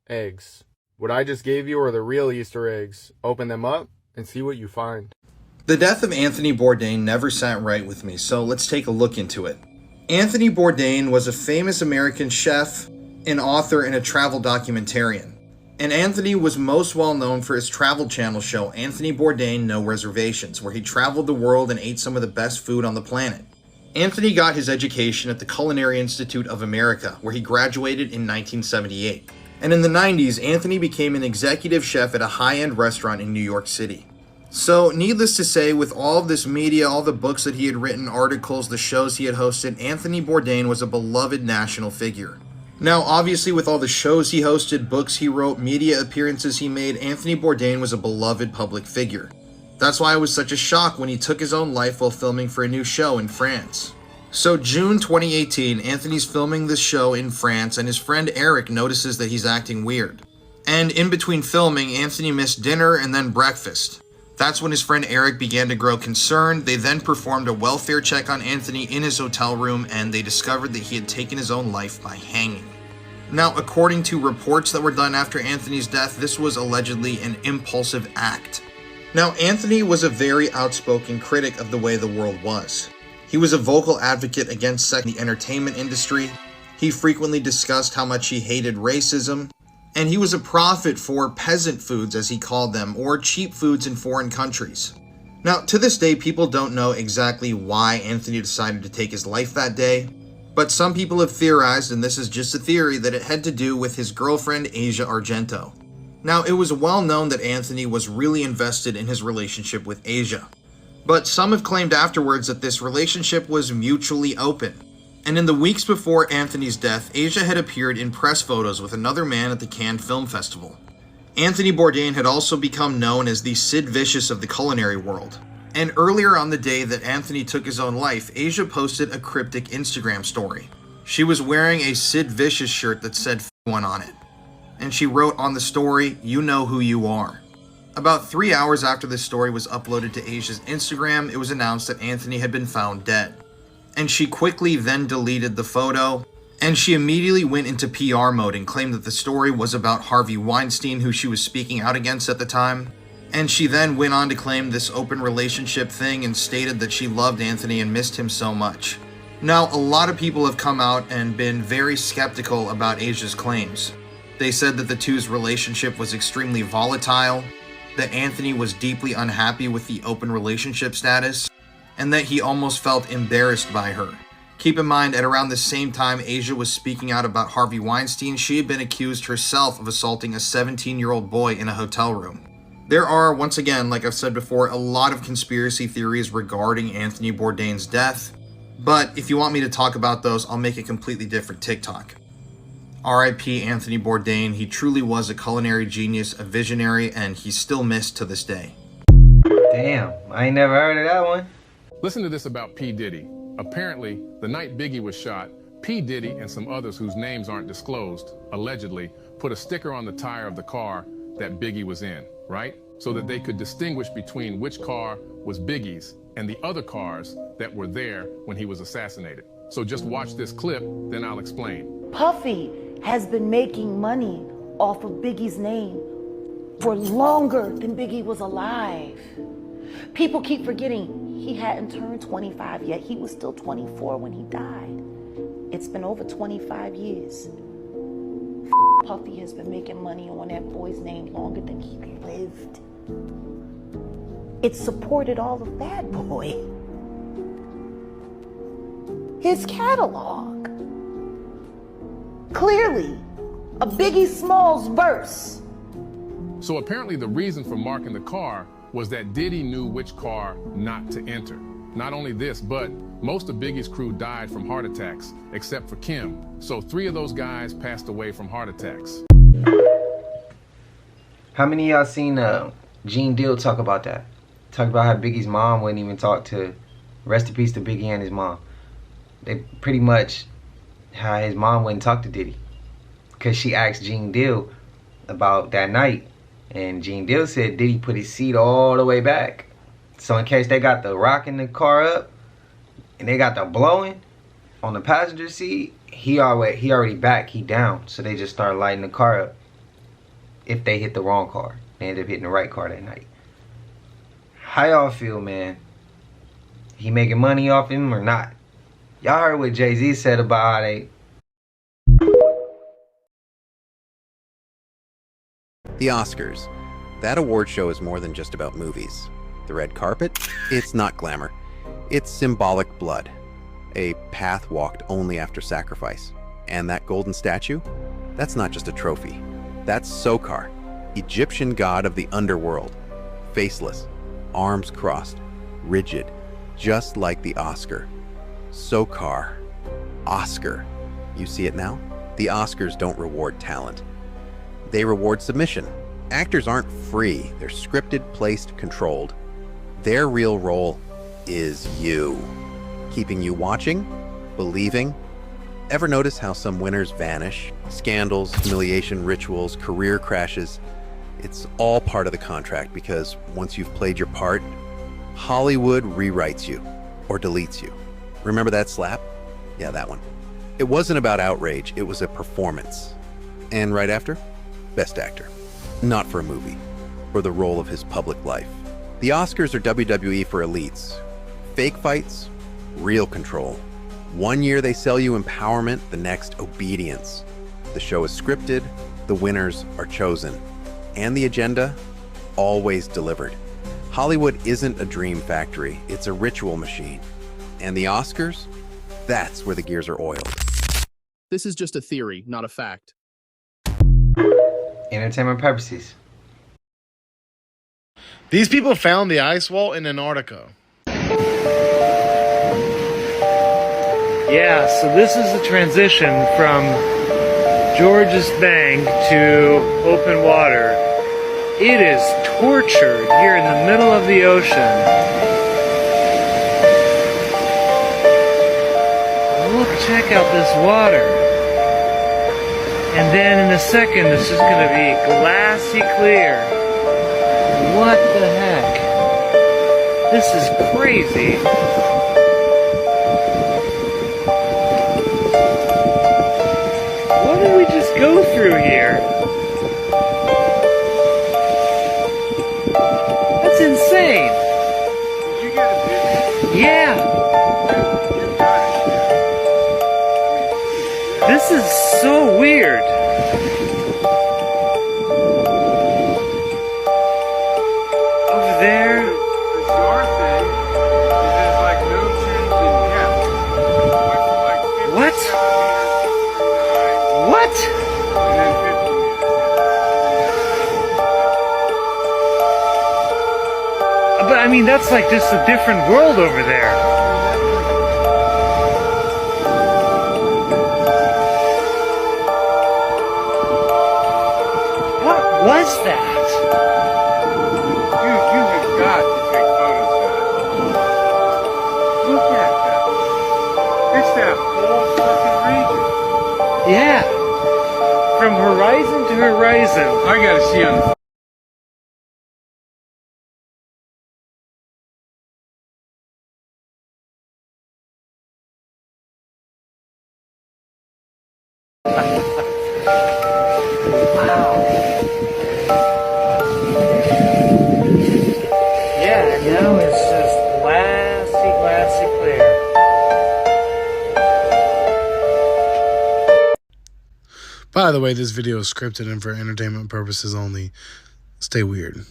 eggs. What I just gave you are the real Easter eggs. Open them up and see what you find. The death of Anthony Bourdain never sat right with me, so let's take a look into it. Anthony Bourdain was a famous American chef, an author, and a travel documentarian. And Anthony was most well known for his travel channel show, Anthony Bourdain No Reservations, where he traveled the world and ate some of the best food on the planet. Anthony got his education at the Culinary Institute of America, where he graduated in 1978. And in the 90s, Anthony became an executive chef at a high-end restaurant in New York City. So, needless to say, with all of this media, all the books that he had written, articles, the shows he had hosted, Anthony Bourdain was a beloved national figure. Now, obviously, with all the shows he hosted, books he wrote, media appearances he made, Anthony Bourdain was a beloved public figure. That's why it was such a shock when he took his own life while filming for a new show in France. So, June 2018, Anthony's filming this show in France, and his friend Eric notices that he's acting weird. And in between filming, Anthony missed dinner and then breakfast. That's when his friend Eric began to grow concerned. They then performed a welfare check on Anthony in his hotel room, and they discovered that he had taken his own life by hanging. Now, according to reports that were done after Anthony's death, this was allegedly an impulsive act. Now, Anthony was a very outspoken critic of the way the world was. He was a vocal advocate against sex in the entertainment industry. He frequently discussed how much he hated racism. And he was a prophet for peasant foods, as he called them, or cheap foods in foreign countries. Now, to this day, people don't know exactly why Anthony decided to take his life that day, but some people have theorized, and this is just a theory, that it had to do with his girlfriend, Asia Argento. Now, it was well known that Anthony was really invested in his relationship with Asia, but some have claimed afterwards that this relationship was mutually open. And in the weeks before Anthony's death, Asia had appeared in press photos with another man at the Cannes Film Festival. Anthony Bourdain had also become known as the Sid Vicious of the culinary world. And earlier on the day that Anthony took his own life, Asia posted a cryptic Instagram story. She was wearing a Sid Vicious shirt that said "F***one" on it. And she wrote on the story, "You know who you are." About 3 hours after this story was uploaded to Asia's Instagram, it was announced that Anthony had been found dead. And she quickly then deleted the photo, and she immediately went into PR mode and claimed that the story was about Harvey Weinstein, who she was speaking out against at the time. And she then went on to claim this open relationship thing and stated that she loved Anthony and missed him so much. Now, a lot of people have come out and been very skeptical about Asia's claims. They said that the two's relationship was extremely volatile, that Anthony was deeply unhappy with the open relationship status, and that he almost felt embarrassed by her. Keep in mind, at around the same time Asia was speaking out about Harvey Weinstein, she had been accused herself of assaulting a 17-year-old boy in a hotel room. There are, once again, like I've said before, a lot of conspiracy theories regarding Anthony Bourdain's death, but if you want me to talk about those, I'll make a completely different TikTok. R.I.P. Anthony Bourdain. He truly was a culinary genius, a visionary, and he's still missed to this day. Damn, I ain't never heard of that one. Listen to this about P. Diddy. Apparently, the night Biggie was shot, P. Diddy and some others whose names aren't disclosed, allegedly, put a sticker on the tire of the car that Biggie was in, right? So that they could distinguish between which car was Biggie's and the other cars that were there when he was assassinated. So just watch this clip, then I'll explain. Puffy has been making money off of Biggie's name for longer than Biggie was alive. People keep forgetting he hadn't turned 25 yet. He was still 24 when he died. It's been over 25 years. Puffy has been making money on that boy's name longer than he lived. It supported all of Bad Boy. His catalog. Clearly, a Biggie Smalls verse. So apparently the reason for marking the car was that Diddy knew which car not to enter. Not only this, but most of Biggie's crew died from heart attacks, except for Kim. So 3 of those guys passed away from heart attacks. How many of y'all seen Gene Deal talk about that? Talk about how Biggie's mom wouldn't even talk to, rest in peace to Biggie and his mom. They pretty much, how his mom wouldn't talk to Diddy. Because she asked Gene Deal about that night. And Gene Deal said Diddy put his seat all the way back. So in case they got the rocking the car up and they got the blowing on the passenger seat, he already back, he down. So they just start lighting the car up. If they hit the wrong car, they end up hitting the right car that night. How y'all feel, man? He making money off him or not? Y'all heard what Jay-Z said about how they... The Oscars. That award show is more than just about movies. The red carpet? It's not glamour. It's symbolic blood. A path walked only after sacrifice. And that golden statue? That's not just a trophy. That's Sokar, Egyptian god of the underworld. Faceless, arms crossed, rigid, just like the Oscar. Sokar. Oscar. You see it now? The Oscars don't reward talent. They reward submission. Actors aren't free. They're scripted, placed, controlled. Their real role is you. Keeping you watching, believing. Ever notice how some winners vanish? Scandals, humiliation, rituals, career crashes. It's all part of the contract because once you've played your part, Hollywood rewrites you or deletes you. Remember that slap? Yeah, that one. It wasn't about outrage, it was a performance. And right after, Best Actor. Not for a movie, for the role of his public life. The Oscars are WWE for elites. Fake fights, real control. One year they sell you empowerment, the next obedience. The show is scripted, the winners are chosen. And the agenda, always delivered. Hollywood isn't a dream factory, it's a ritual machine. And the Oscars? That's where the gears are oiled. This is just a theory, not a fact. Entertainment purposes. These people found the ice wall in Antarctica. Yeah, so this is the transition from George's Bank to open water. It is tortured here in the middle of the ocean. Look, check out this water. And then in a second, this is going to be glassy clear. What the heck? This is crazy. What did we just go through here? That's insane. Did you get a video? Yeah. This is so weird. Over there. What? What? But I mean, that's like just a different world over there. is that? You have got to take photos of that. Look at that. It's that whole fucking region. Yeah. From horizon to horizon. I gotta see on the Yeah, now it's just glassy clear. By the way, this video is scripted and for entertainment purposes only. Stay weird.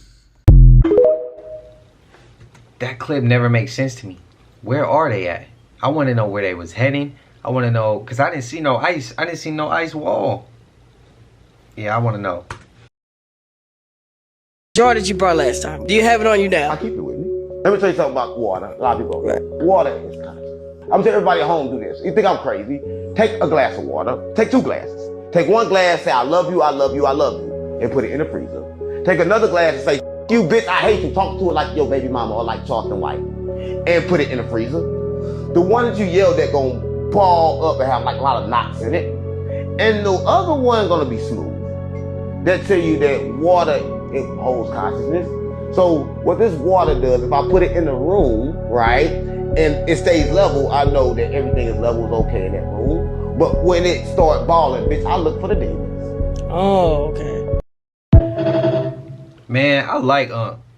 That clip never makes sense to me. Where are they at? I want to know where they was heading. I want to know, because I didn't see no ice. I didn't see no ice wall. Yeah, I want to know. Jar that you brought last time. Do you have it on you now? I keep it with me. Let me tell you something about water. A lot of people don't know. Water is constant. I'm telling everybody at home do this. You think I'm crazy? Take a glass of water. Take 2 glasses. Take one glass, say I love you, I love you, I love you, and put it in the freezer. Take another glass and say, you bitch, I hate you. Talk to it like your baby mama or like Charleston White. And put it in the freezer. The one that you yelled at gonna ball up and have like a lot of knots in it. And the other one gonna be smooth. That tell you that water, it holds consciousness. So what this water does, if I put it in the room, right, and it stays level, I know that everything is level, is okay in that room. But when it start balling, bitch, I look for the demons. Oh, okay. Man, I like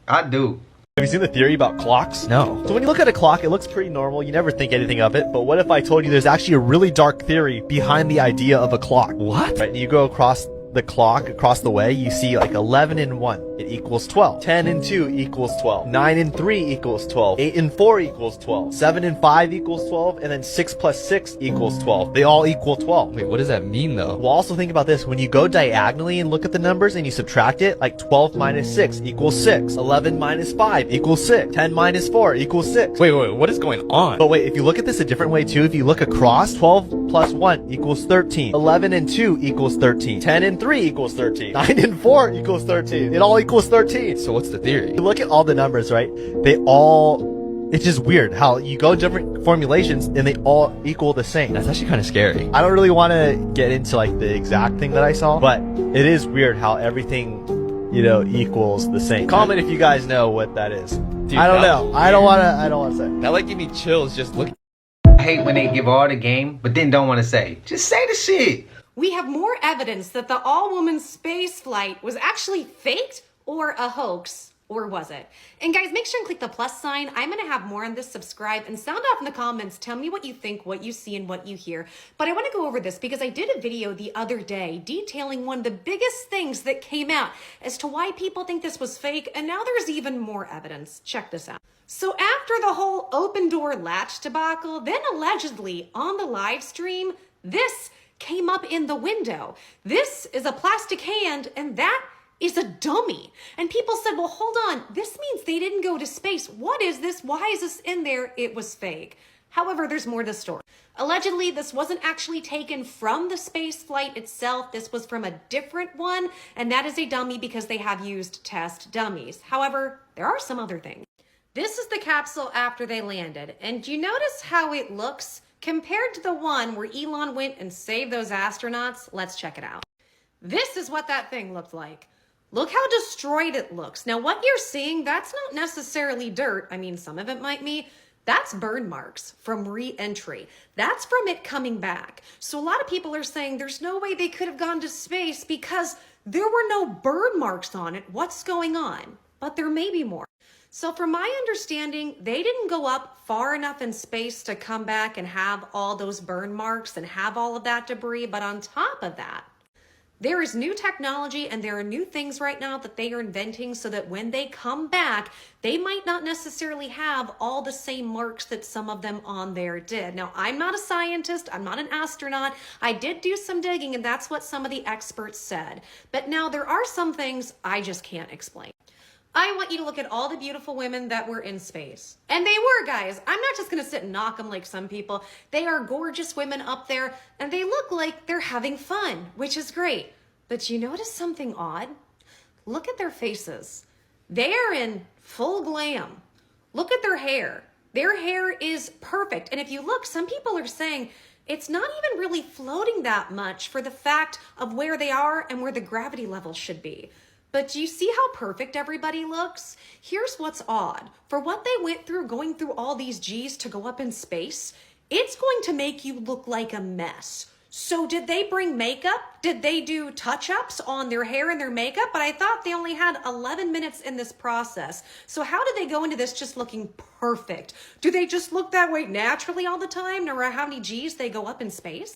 I do. Have you seen the theory about clocks? No. So when you look at a clock, it looks pretty normal. You never think anything of it. But what if I told you there's actually a really dark theory behind the idea of a clock? What? Right, you go across the clock, across the way, you see like 11 and 1, it equals 12. 10 and 2 equals 12. 9 and 3 equals 12. 8 and 4 equals 12. 7 and 5 equals 12. And then 6 plus 6 equals 12. They all equal 12. Wait, what does that mean though? Well, also think about this. When you go diagonally and look at the numbers and you subtract it, like 12 minus 6 equals 6. 11 minus 5 equals 6. 10 minus 4 equals 6. Wait, what is going on? But wait, if you look at this a different way too, if you look across, 12 plus 1 equals 13. 11 and 2 equals 13. 10 and 3 equals 13. 9 and 4 equals 13. It all equals 13. So what's the theory? You look at all the numbers, right? It's just weird how you go different formulations and they all equal the same. That's actually kind of scary. I don't really want to get into like the exact thing that I saw, but it is weird how everything, equals the same. Comment if you guys know what that is. Dude, I don't know. I don't want to say. That like give me chills just looking. I hate when they give all the game, but then don't want to say. Just say the shit. We have more evidence that the all-woman space flight was actually faked or a hoax, or was it? And guys, make sure and click the plus sign. I'm gonna have more on this. Subscribe and sound off in the comments. Tell me what you think, what you see, and what you hear. But I wanna go over this because I did a video the other day detailing one of the biggest things that came out as to why people think this was fake, and now there's even more evidence. Check this out. So after the whole open door latch debacle, then allegedly on the live stream, this came up in the window. This is a plastic hand and that is a dummy. And people said, well, hold on. This means they didn't go to space. What is this? Why is this in there? It was fake. However, there's more to the story. Allegedly, this wasn't actually taken from the space flight itself. This was from a different one. And that is a dummy because they have used test dummies. However, there are some other things. This is the capsule after they landed. And do you notice how it looks? Compared to the one where Elon went and saved those astronauts, let's check it out. This is what that thing looked like. Look how destroyed it looks. Now, what you're seeing, that's not necessarily dirt. I mean, some of it might be. That's burn marks from re-entry. That's from it coming back. So a lot of people are saying there's no way they could have gone to space because there were no burn marks on it. What's going on? But there may be more. So from my understanding, they didn't go up far enough in space to come back and have all those burn marks and have all of that debris. But on top of that, there is new technology and there are new things right now that they are inventing so that when they come back, they might not necessarily have all the same marks that some of them on there did. Now, I'm not a scientist. I'm not an astronaut. I did do some digging and that's what some of the experts said. But now there are some things I just can't explain. I want you to look at all the beautiful women that were in space. And they were, guys. I'm not just gonna sit and knock them like some people. They are gorgeous women up there, and they look like they're having fun, which is great. But you notice something odd? Look at their faces. They are in full glam. Look at their hair. Their hair is perfect. And if you look, some people are saying it's not even really floating that much for the fact of where they are and where the gravity level should be. But do you see how perfect everybody looks? Here's what's odd. For what they went through, going through all these G's to go up in space, it's going to make you look like a mess. So did they bring makeup? Did they do touch-ups on their hair and their makeup? But I thought they only had 11 minutes in this process. So how did they go into this just looking perfect? Do they just look that way naturally all the time, no matter how many G's they go up in space?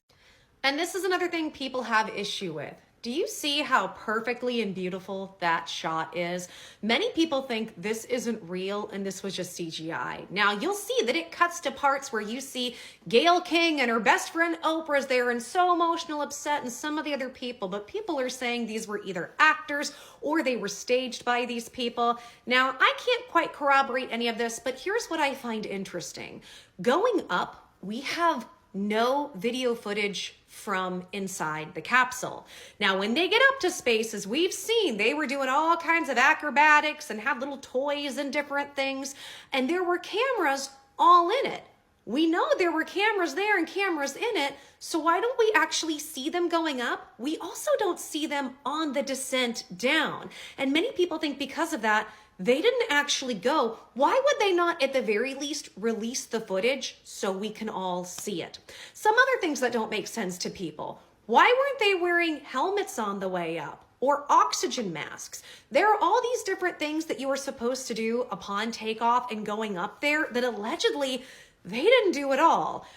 And this is another thing people have issue with. Do you see how perfectly and beautiful that shot is? Many people think this isn't real and this was just CGI. Now you'll see that it cuts to parts where you see Gayle King and her best friend Oprah's there and so emotional, upset, and some of the other people, but people are saying these were either actors or they were staged by these people. Now I can't quite corroborate any of this, but here's what I find interesting. Going up, we have no video footage from inside the capsule. Now, when they get up to space, as we've seen, they were doing all kinds of acrobatics and had little toys and different things, and there were cameras all in it. We know there were cameras there and cameras in it, so why don't we actually see them going up? We also don't see them on the descent down. And many people think because of that, they didn't actually go. Why would they not, at the very least, release the footage so we can all see it? Some other things that don't make sense to people. Why weren't they wearing helmets on the way up or oxygen masks? There are all these different things that you are supposed to do upon takeoff and going up there that allegedly they didn't do at all.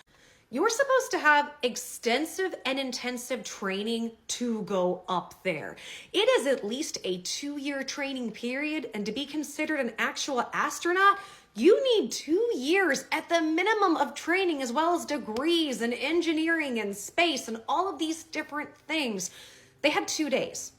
You're supposed to have extensive and intensive training to go up there. It is at least a 2-year training period, and to be considered an actual astronaut, you need 2 years at the minimum of training, as well as degrees in engineering and space and all of these different things. They had 2 days.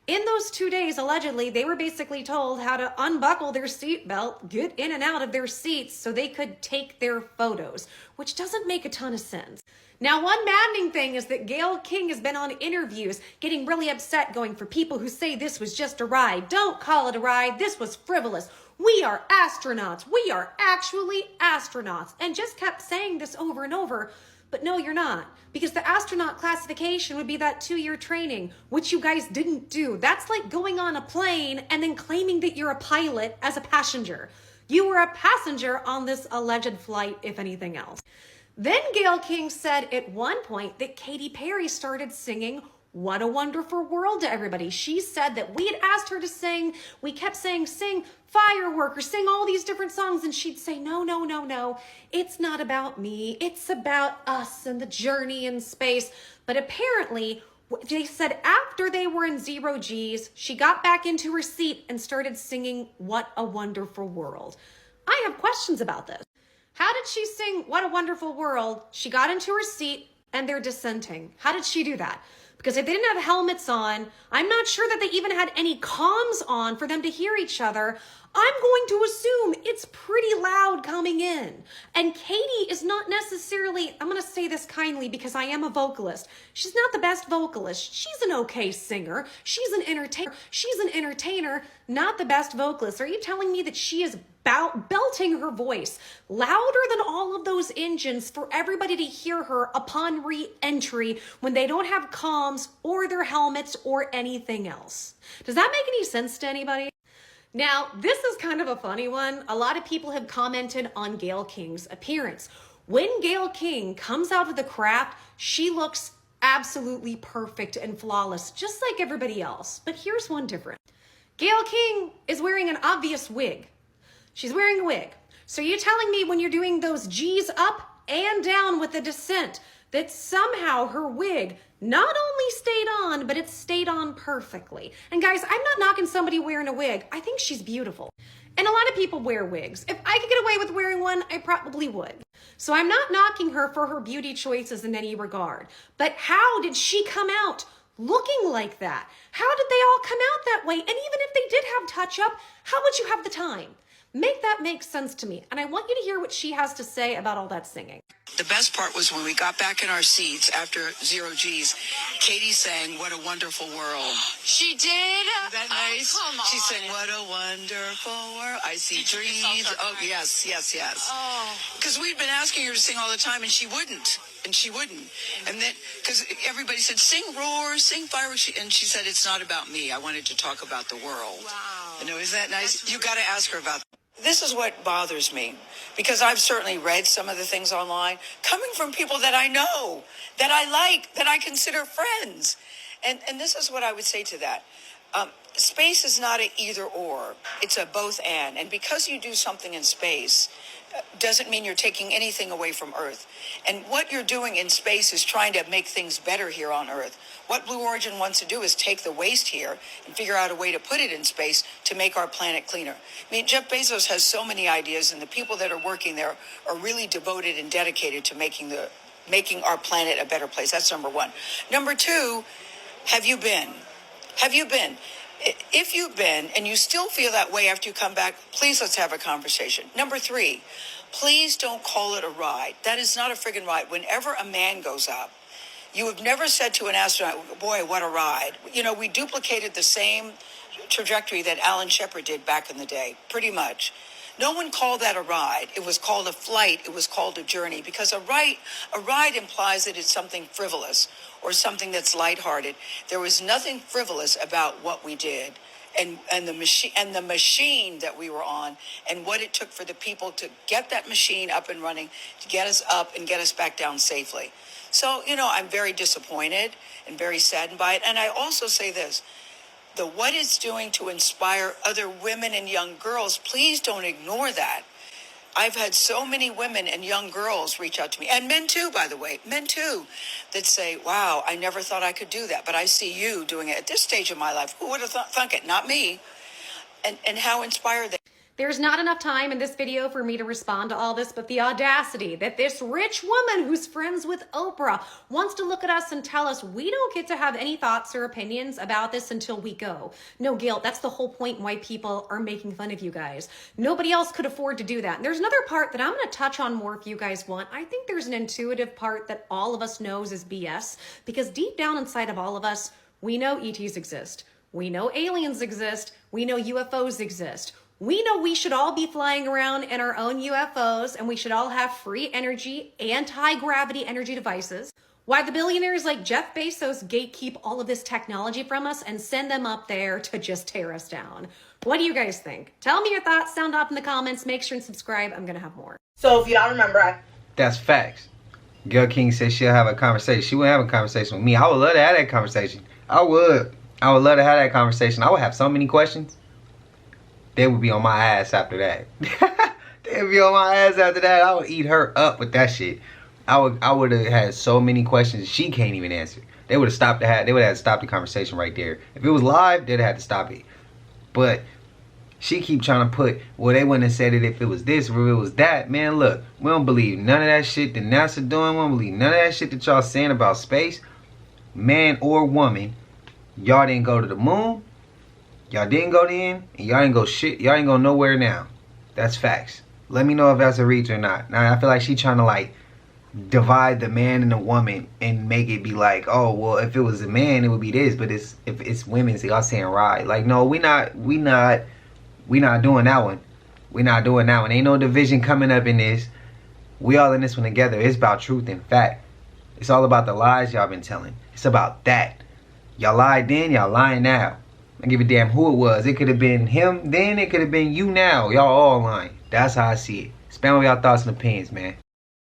In those 2 days, allegedly, they were basically told how to unbuckle their seatbelt, get in and out of their seats so they could take their photos, which doesn't make a ton of sense. Now, one maddening thing is that Gayle King has been on interviews getting really upset, going for people who say this was just a ride. Don't call it a ride. This was frivolous. We are astronauts. We are actually astronauts. And just kept saying this over and over. But no, you're not, because the astronaut classification would be that 2-year training, which you guys didn't do. That's like going on a plane and then claiming that you're a pilot as a passenger. You were a passenger on this alleged flight, if anything else. Then Gayle King said at one point that Katy Perry started singing "What a Wonderful World" to everybody. She said that we had asked her to sing. We kept saying, sing Firework or sing all these different songs. And she'd say, no, no, no, no. It's not about me. It's about us and the journey in space. But apparently, they said after they were in 0 G's, she got back into her seat and started singing "What a Wonderful World." I have questions about this. How did she sing "What a Wonderful World"? She got into her seat and they're descending. How did she do that? Because if they didn't have helmets on, I'm not sure that they even had any comms on for them to hear each other. I'm going to assume it's pretty loud coming in. And Katy is not necessarily, I'm going to say this kindly because I am a vocalist. She's not the best vocalist. She's an okay singer. She's an entertainer, not the best vocalist. Are you telling me that she is belting her voice louder than all of those engines for everybody to hear her upon re-entry when they don't have comms or their helmets or anything else? Does that make any sense to anybody? Now, this is kind of a funny one. A lot of people have commented on Gayle King's appearance. When Gayle King comes out of the craft, she looks absolutely perfect and flawless, just like everybody else. But here's one difference. Gayle King is wearing an obvious wig. She's wearing a wig. So you're telling me when you're doing those G's up and down with the descent, that somehow her wig not only stayed on, but it stayed on perfectly. And guys, I'm not knocking somebody wearing a wig. I think she's beautiful. And a lot of people wear wigs. If I could get away with wearing one, I probably would. So I'm not knocking her for her beauty choices in any regard. But how did she come out looking like that? How did they all come out that way? And even if they did have touch-up, how would you have the time? Make that make sense to me. And I want you to hear what she has to say about all that singing. The best part was when we got back in our seats after Zero G's, Katie sang What a Wonderful World. She did? Isn't that nice? Come on. She sang What a Wonderful World. I see dreams. Oh, yes. Oh. Because we'd been asking her to sing all the time, and she wouldn't. And then, because everybody said, sing Roar, sing Fireworks. And she said, it's not about me. I wanted to talk about the world. Wow. You know, isn't that nice? You got to ask her about that. This is what bothers me, because I've certainly read some of the things online coming from people that I know, that I like, that I consider friends. And this is what I would say to that. Space is not an either or. It's a both and. And because you do something in space doesn't mean you're taking anything away from Earth. And what you're doing in space is trying to make things better here on Earth. What Blue Origin wants to do is take the waste here and figure out a way to put it in space to make our planet cleaner. I mean, Jeff Bezos has so many ideas, and the people that are working there are really devoted and dedicated to making our planet a better place. That's number one. Number two, have you been? If you've been and you still feel that way after you come back, please let's have a conversation. Number three, please don't call it a ride. That is not a friggin' ride. Whenever a man goes up, you have never said to an astronaut, boy, what a ride. You know, we duplicated the same trajectory that Alan Shepard did back in the day, pretty much. No one called that a ride. It was called a flight. It was called a journey, because a ride implies that it's something frivolous or something that's lighthearted. There was nothing frivolous about what we did and the machine that we were on, and what it took for the people to get that machine up and running, to get us up and get us back down safely. So, you know, I'm very disappointed and very saddened by it. And I also say this. What it's doing to inspire other women and young girls, please don't ignore that. I've had so many women and young girls reach out to me, and men too, by the way, that say, wow, I never thought I could do that, but I see you doing it at this stage of my life. Who would have thunk it? Not me. And how inspired they. There's not enough time in this video for me to respond to all this, but the audacity that this rich woman who's friends with Oprah wants to look at us and tell us we don't get to have any thoughts or opinions about this until we go. No, guilt. That's the whole point why people are making fun of you guys. Nobody else could afford to do that. And there's another part that I'm going to touch on more if you guys want. I think there's an intuitive part that all of us knows is BS, because deep down inside of all of us, we know ETs exist. We know aliens exist. We know UFOs exist. We know we should all be flying around in our own UFOs, and we should all have free energy, anti-gravity energy devices. Why the billionaires like Jeff Bezos gatekeep all of this technology from us and send them up there to just tear us down. What do you guys think? Tell me your thoughts, sound off in the comments, make sure and subscribe. I'm gonna have more. So if y'all remember, That's facts. Girl King says she'll have a conversation. She wouldn't have a conversation with me. I would love to have that conversation. I would love to have that conversation. I would have so many questions. They would be on my ass after that. They would be on my ass after that. I would eat her up with that shit. I would have had so many questions she can't even answer. They would have stopped they would have stopped the conversation right there. If it was live, they'd have to stop it. But she keep trying to put, well, they wouldn't have said it if it was this or if it was that. Man, look, we don't believe none of that shit that NASA doing. We don't believe none of that shit that y'all saying about space. Man or woman, y'all didn't go to the moon. Y'all didn't go in, and y'all ain't go shit. Y'all ain't go nowhere now. That's facts. Let me know if that's a reach or not. Now I feel like she trying to like divide the man and the woman and make it be like, oh well, if it was a man, it would be this. But if it's women, so y'all saying right. Like no, we not doing that one. We not doing that one. Ain't no division coming up in this. We all in this one together. It's about truth and fact. It's all about the lies y'all been telling. It's about that. Y'all lied then, y'all lying now. I give a damn who it was. It could have been him then. It could have been you now. Y'all all lying. That's how I see it. Spam with y'all thoughts and opinions, man.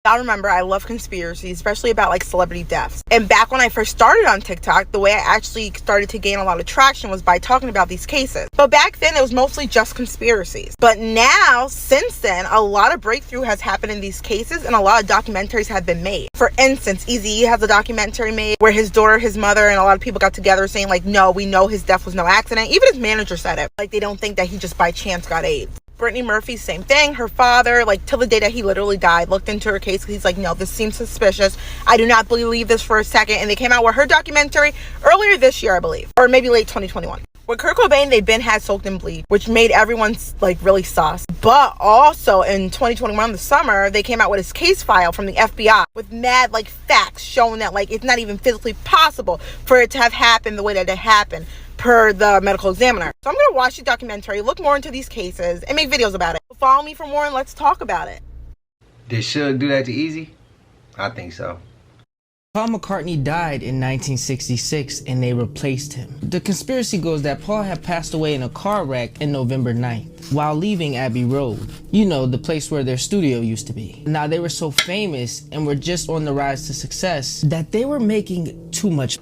y'all remember I love conspiracies, especially about like celebrity deaths. And back when I first started on TikTok, the way I actually started to gain a lot of traction was by talking about these cases. But back then it was mostly just conspiracies. But now, since then, a lot of breakthrough has happened in these cases and a lot of documentaries have been made. For instance, Eazy-E has a documentary made where his daughter, his mother, and a lot of people got together saying like, no, we know his death was no accident. Even his manager said it. Like, they don't think that he just by chance got AIDS. Brittany Murphy, same thing. Her father, like till the day that he literally died, looked into her case because he's like, no, this seems suspicious. I do not believe this for a second. And they came out with her documentary earlier this year, I believe, or maybe late 2021, With Kurt Cobain, they been had Soaked in Bleed, which made everyone like really sus. But also in 2021, the summer, they came out with his case file from the FBI with mad like facts showing that like it's not even physically possible for it to have happened the way that it happened per the medical examiner. So I'm gonna watch the documentary, look more into these cases, and make videos about it. Follow me for more and let's talk about it. Did Suge do that to Easy? I think so. Paul McCartney died in 1966 and they replaced him. The conspiracy goes that Paul had passed away in a car wreck in November 9th while leaving Abbey Road. You know, the place where their studio used to be. Now, they were so famous and were just on the rise to success that they were making too much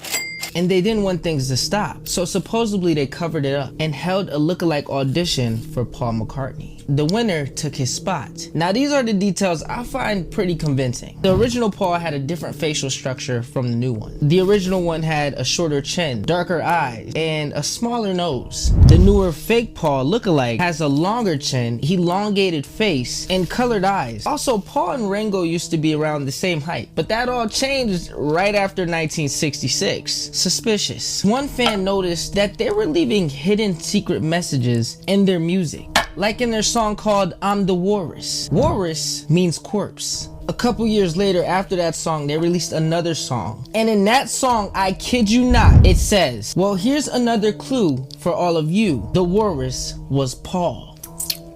and they didn't want things to stop. So supposedly they covered it up and held a lookalike audition for Paul McCartney. The winner took his spot. Now these are the details I find pretty convincing. The original Paul had a different facial structure from the new one. The original one had a shorter chin, darker eyes, and a smaller nose. The newer fake Paul lookalike has a longer chin, elongated face, and colored eyes. Also, Paul and Ringo used to be around the same height, but that all changed right after 1966. Suspicious. One fan noticed that they were leaving hidden secret messages in their music, like in their song called I'm the Walrus. Walrus means corpse. A couple years later after that song, they released another song. And in that song, I kid you not, it says, well, here's another clue for all of you. The walrus was Paul.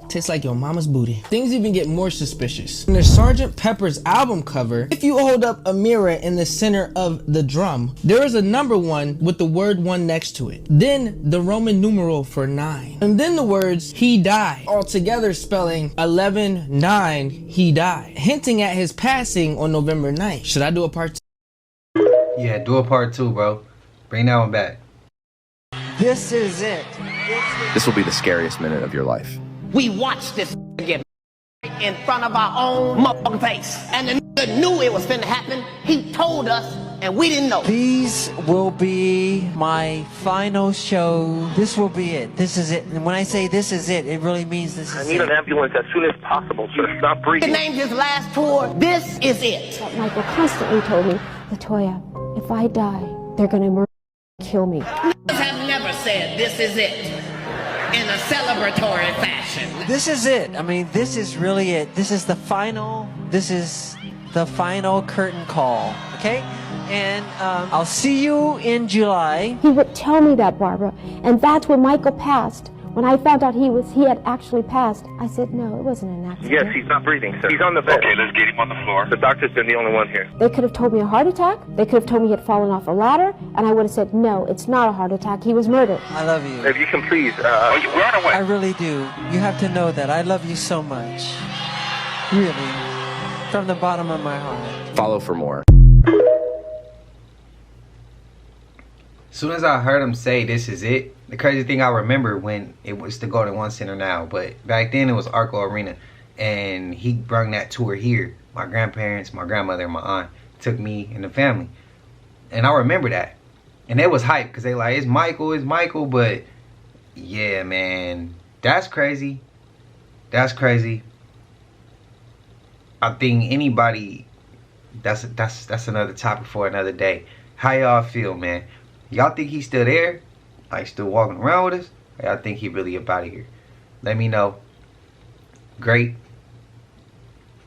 Tastes like your mama's booty. Things even get more suspicious. In the Sgt. Pepper's album cover, if you hold up a mirror in the center of the drum, there is a number 1 with the word 1 next to it. Then the Roman numeral for 9. And then the words, he died, altogether spelling 11-9, he died, hinting at his passing on November 9th. Should I do a part 2? Yeah, do a part 2, bro. Bring that one back. This is it. This will be the scariest minute of your life. We watched this get in front of our own motherfucking face. And the nigga knew it was finna happen. He told us, and we didn't know. These will be my final show. This will be it. This is it. And when I say this is it, it really means this is it. I need an ambulance as soon as possible, sir. Stop breathing. He named his last tour, This Is It. Michael constantly told me, Latoya, if I die, they're gonna murder and kill me. Niggas have never said this is it in a celebratory fashion. This is it. I mean, this is really it. This is the final curtain call, okay? And I'll see you in July. He would tell me that, Barbara, and that's when Michael passed. When I found out he had actually passed, I said, no, it wasn't an accident. Yes, he's not breathing, sir. He's on the bed. Okay, let's get him on the floor. The doctor's been the only one here. They could have told me a heart attack. They could have told me he had fallen off a ladder, and I would have said, no, it's not a heart attack. He was murdered. I love you. If you can please, we're on our way. I really do. You have to know that. I love you so much. Really. From the bottom of my heart. Follow for more. As soon as I heard him say this is it, the crazy thing I remember when it was the Golden One Center now, but back then it was Arco Arena, and he brought that tour here. My grandparents, my grandmother, and my aunt took me and the family, and I remember that, and it was hype because they like it's Michael, but yeah, man, that's crazy. That's crazy. I think anybody, that's another topic for another day. How y'all feel, man? Y'all think he's still there? Like still walking around with us? Or y'all think he really up out of here? Let me know. Great.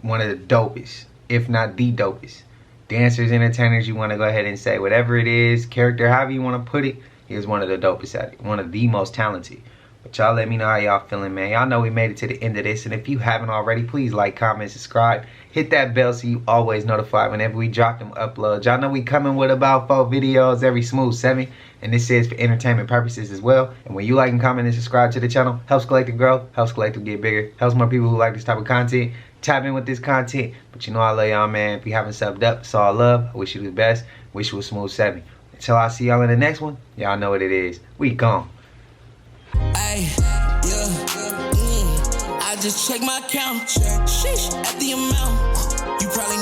One of the dopest, if not the dopest. Dancers, entertainers, you want to go ahead and say whatever it is, character, however you want to put it, he is one of the dopest at it. One of the most talented. But y'all let me know how y'all feeling, man. Y'all know we made it to the end of this. And if you haven't already, please like, comment, subscribe. Hit that bell so you always notified whenever we drop them uploads. Y'all know we coming with about 4 videos every smooth 7. And this is for entertainment purposes as well. And when you like and comment and subscribe to the channel, helps Collective grow, helps Collective get bigger, helps more people who like this type of content tap in with this content. But you know I love y'all, man. If you haven't subbed up, it's all love. I wish you the best. Wish you a smooth 7. Until I see y'all in the next one, y'all know what it is. We gone. Ay, yeah, I just check my account. Sheesh, at the amount. You probably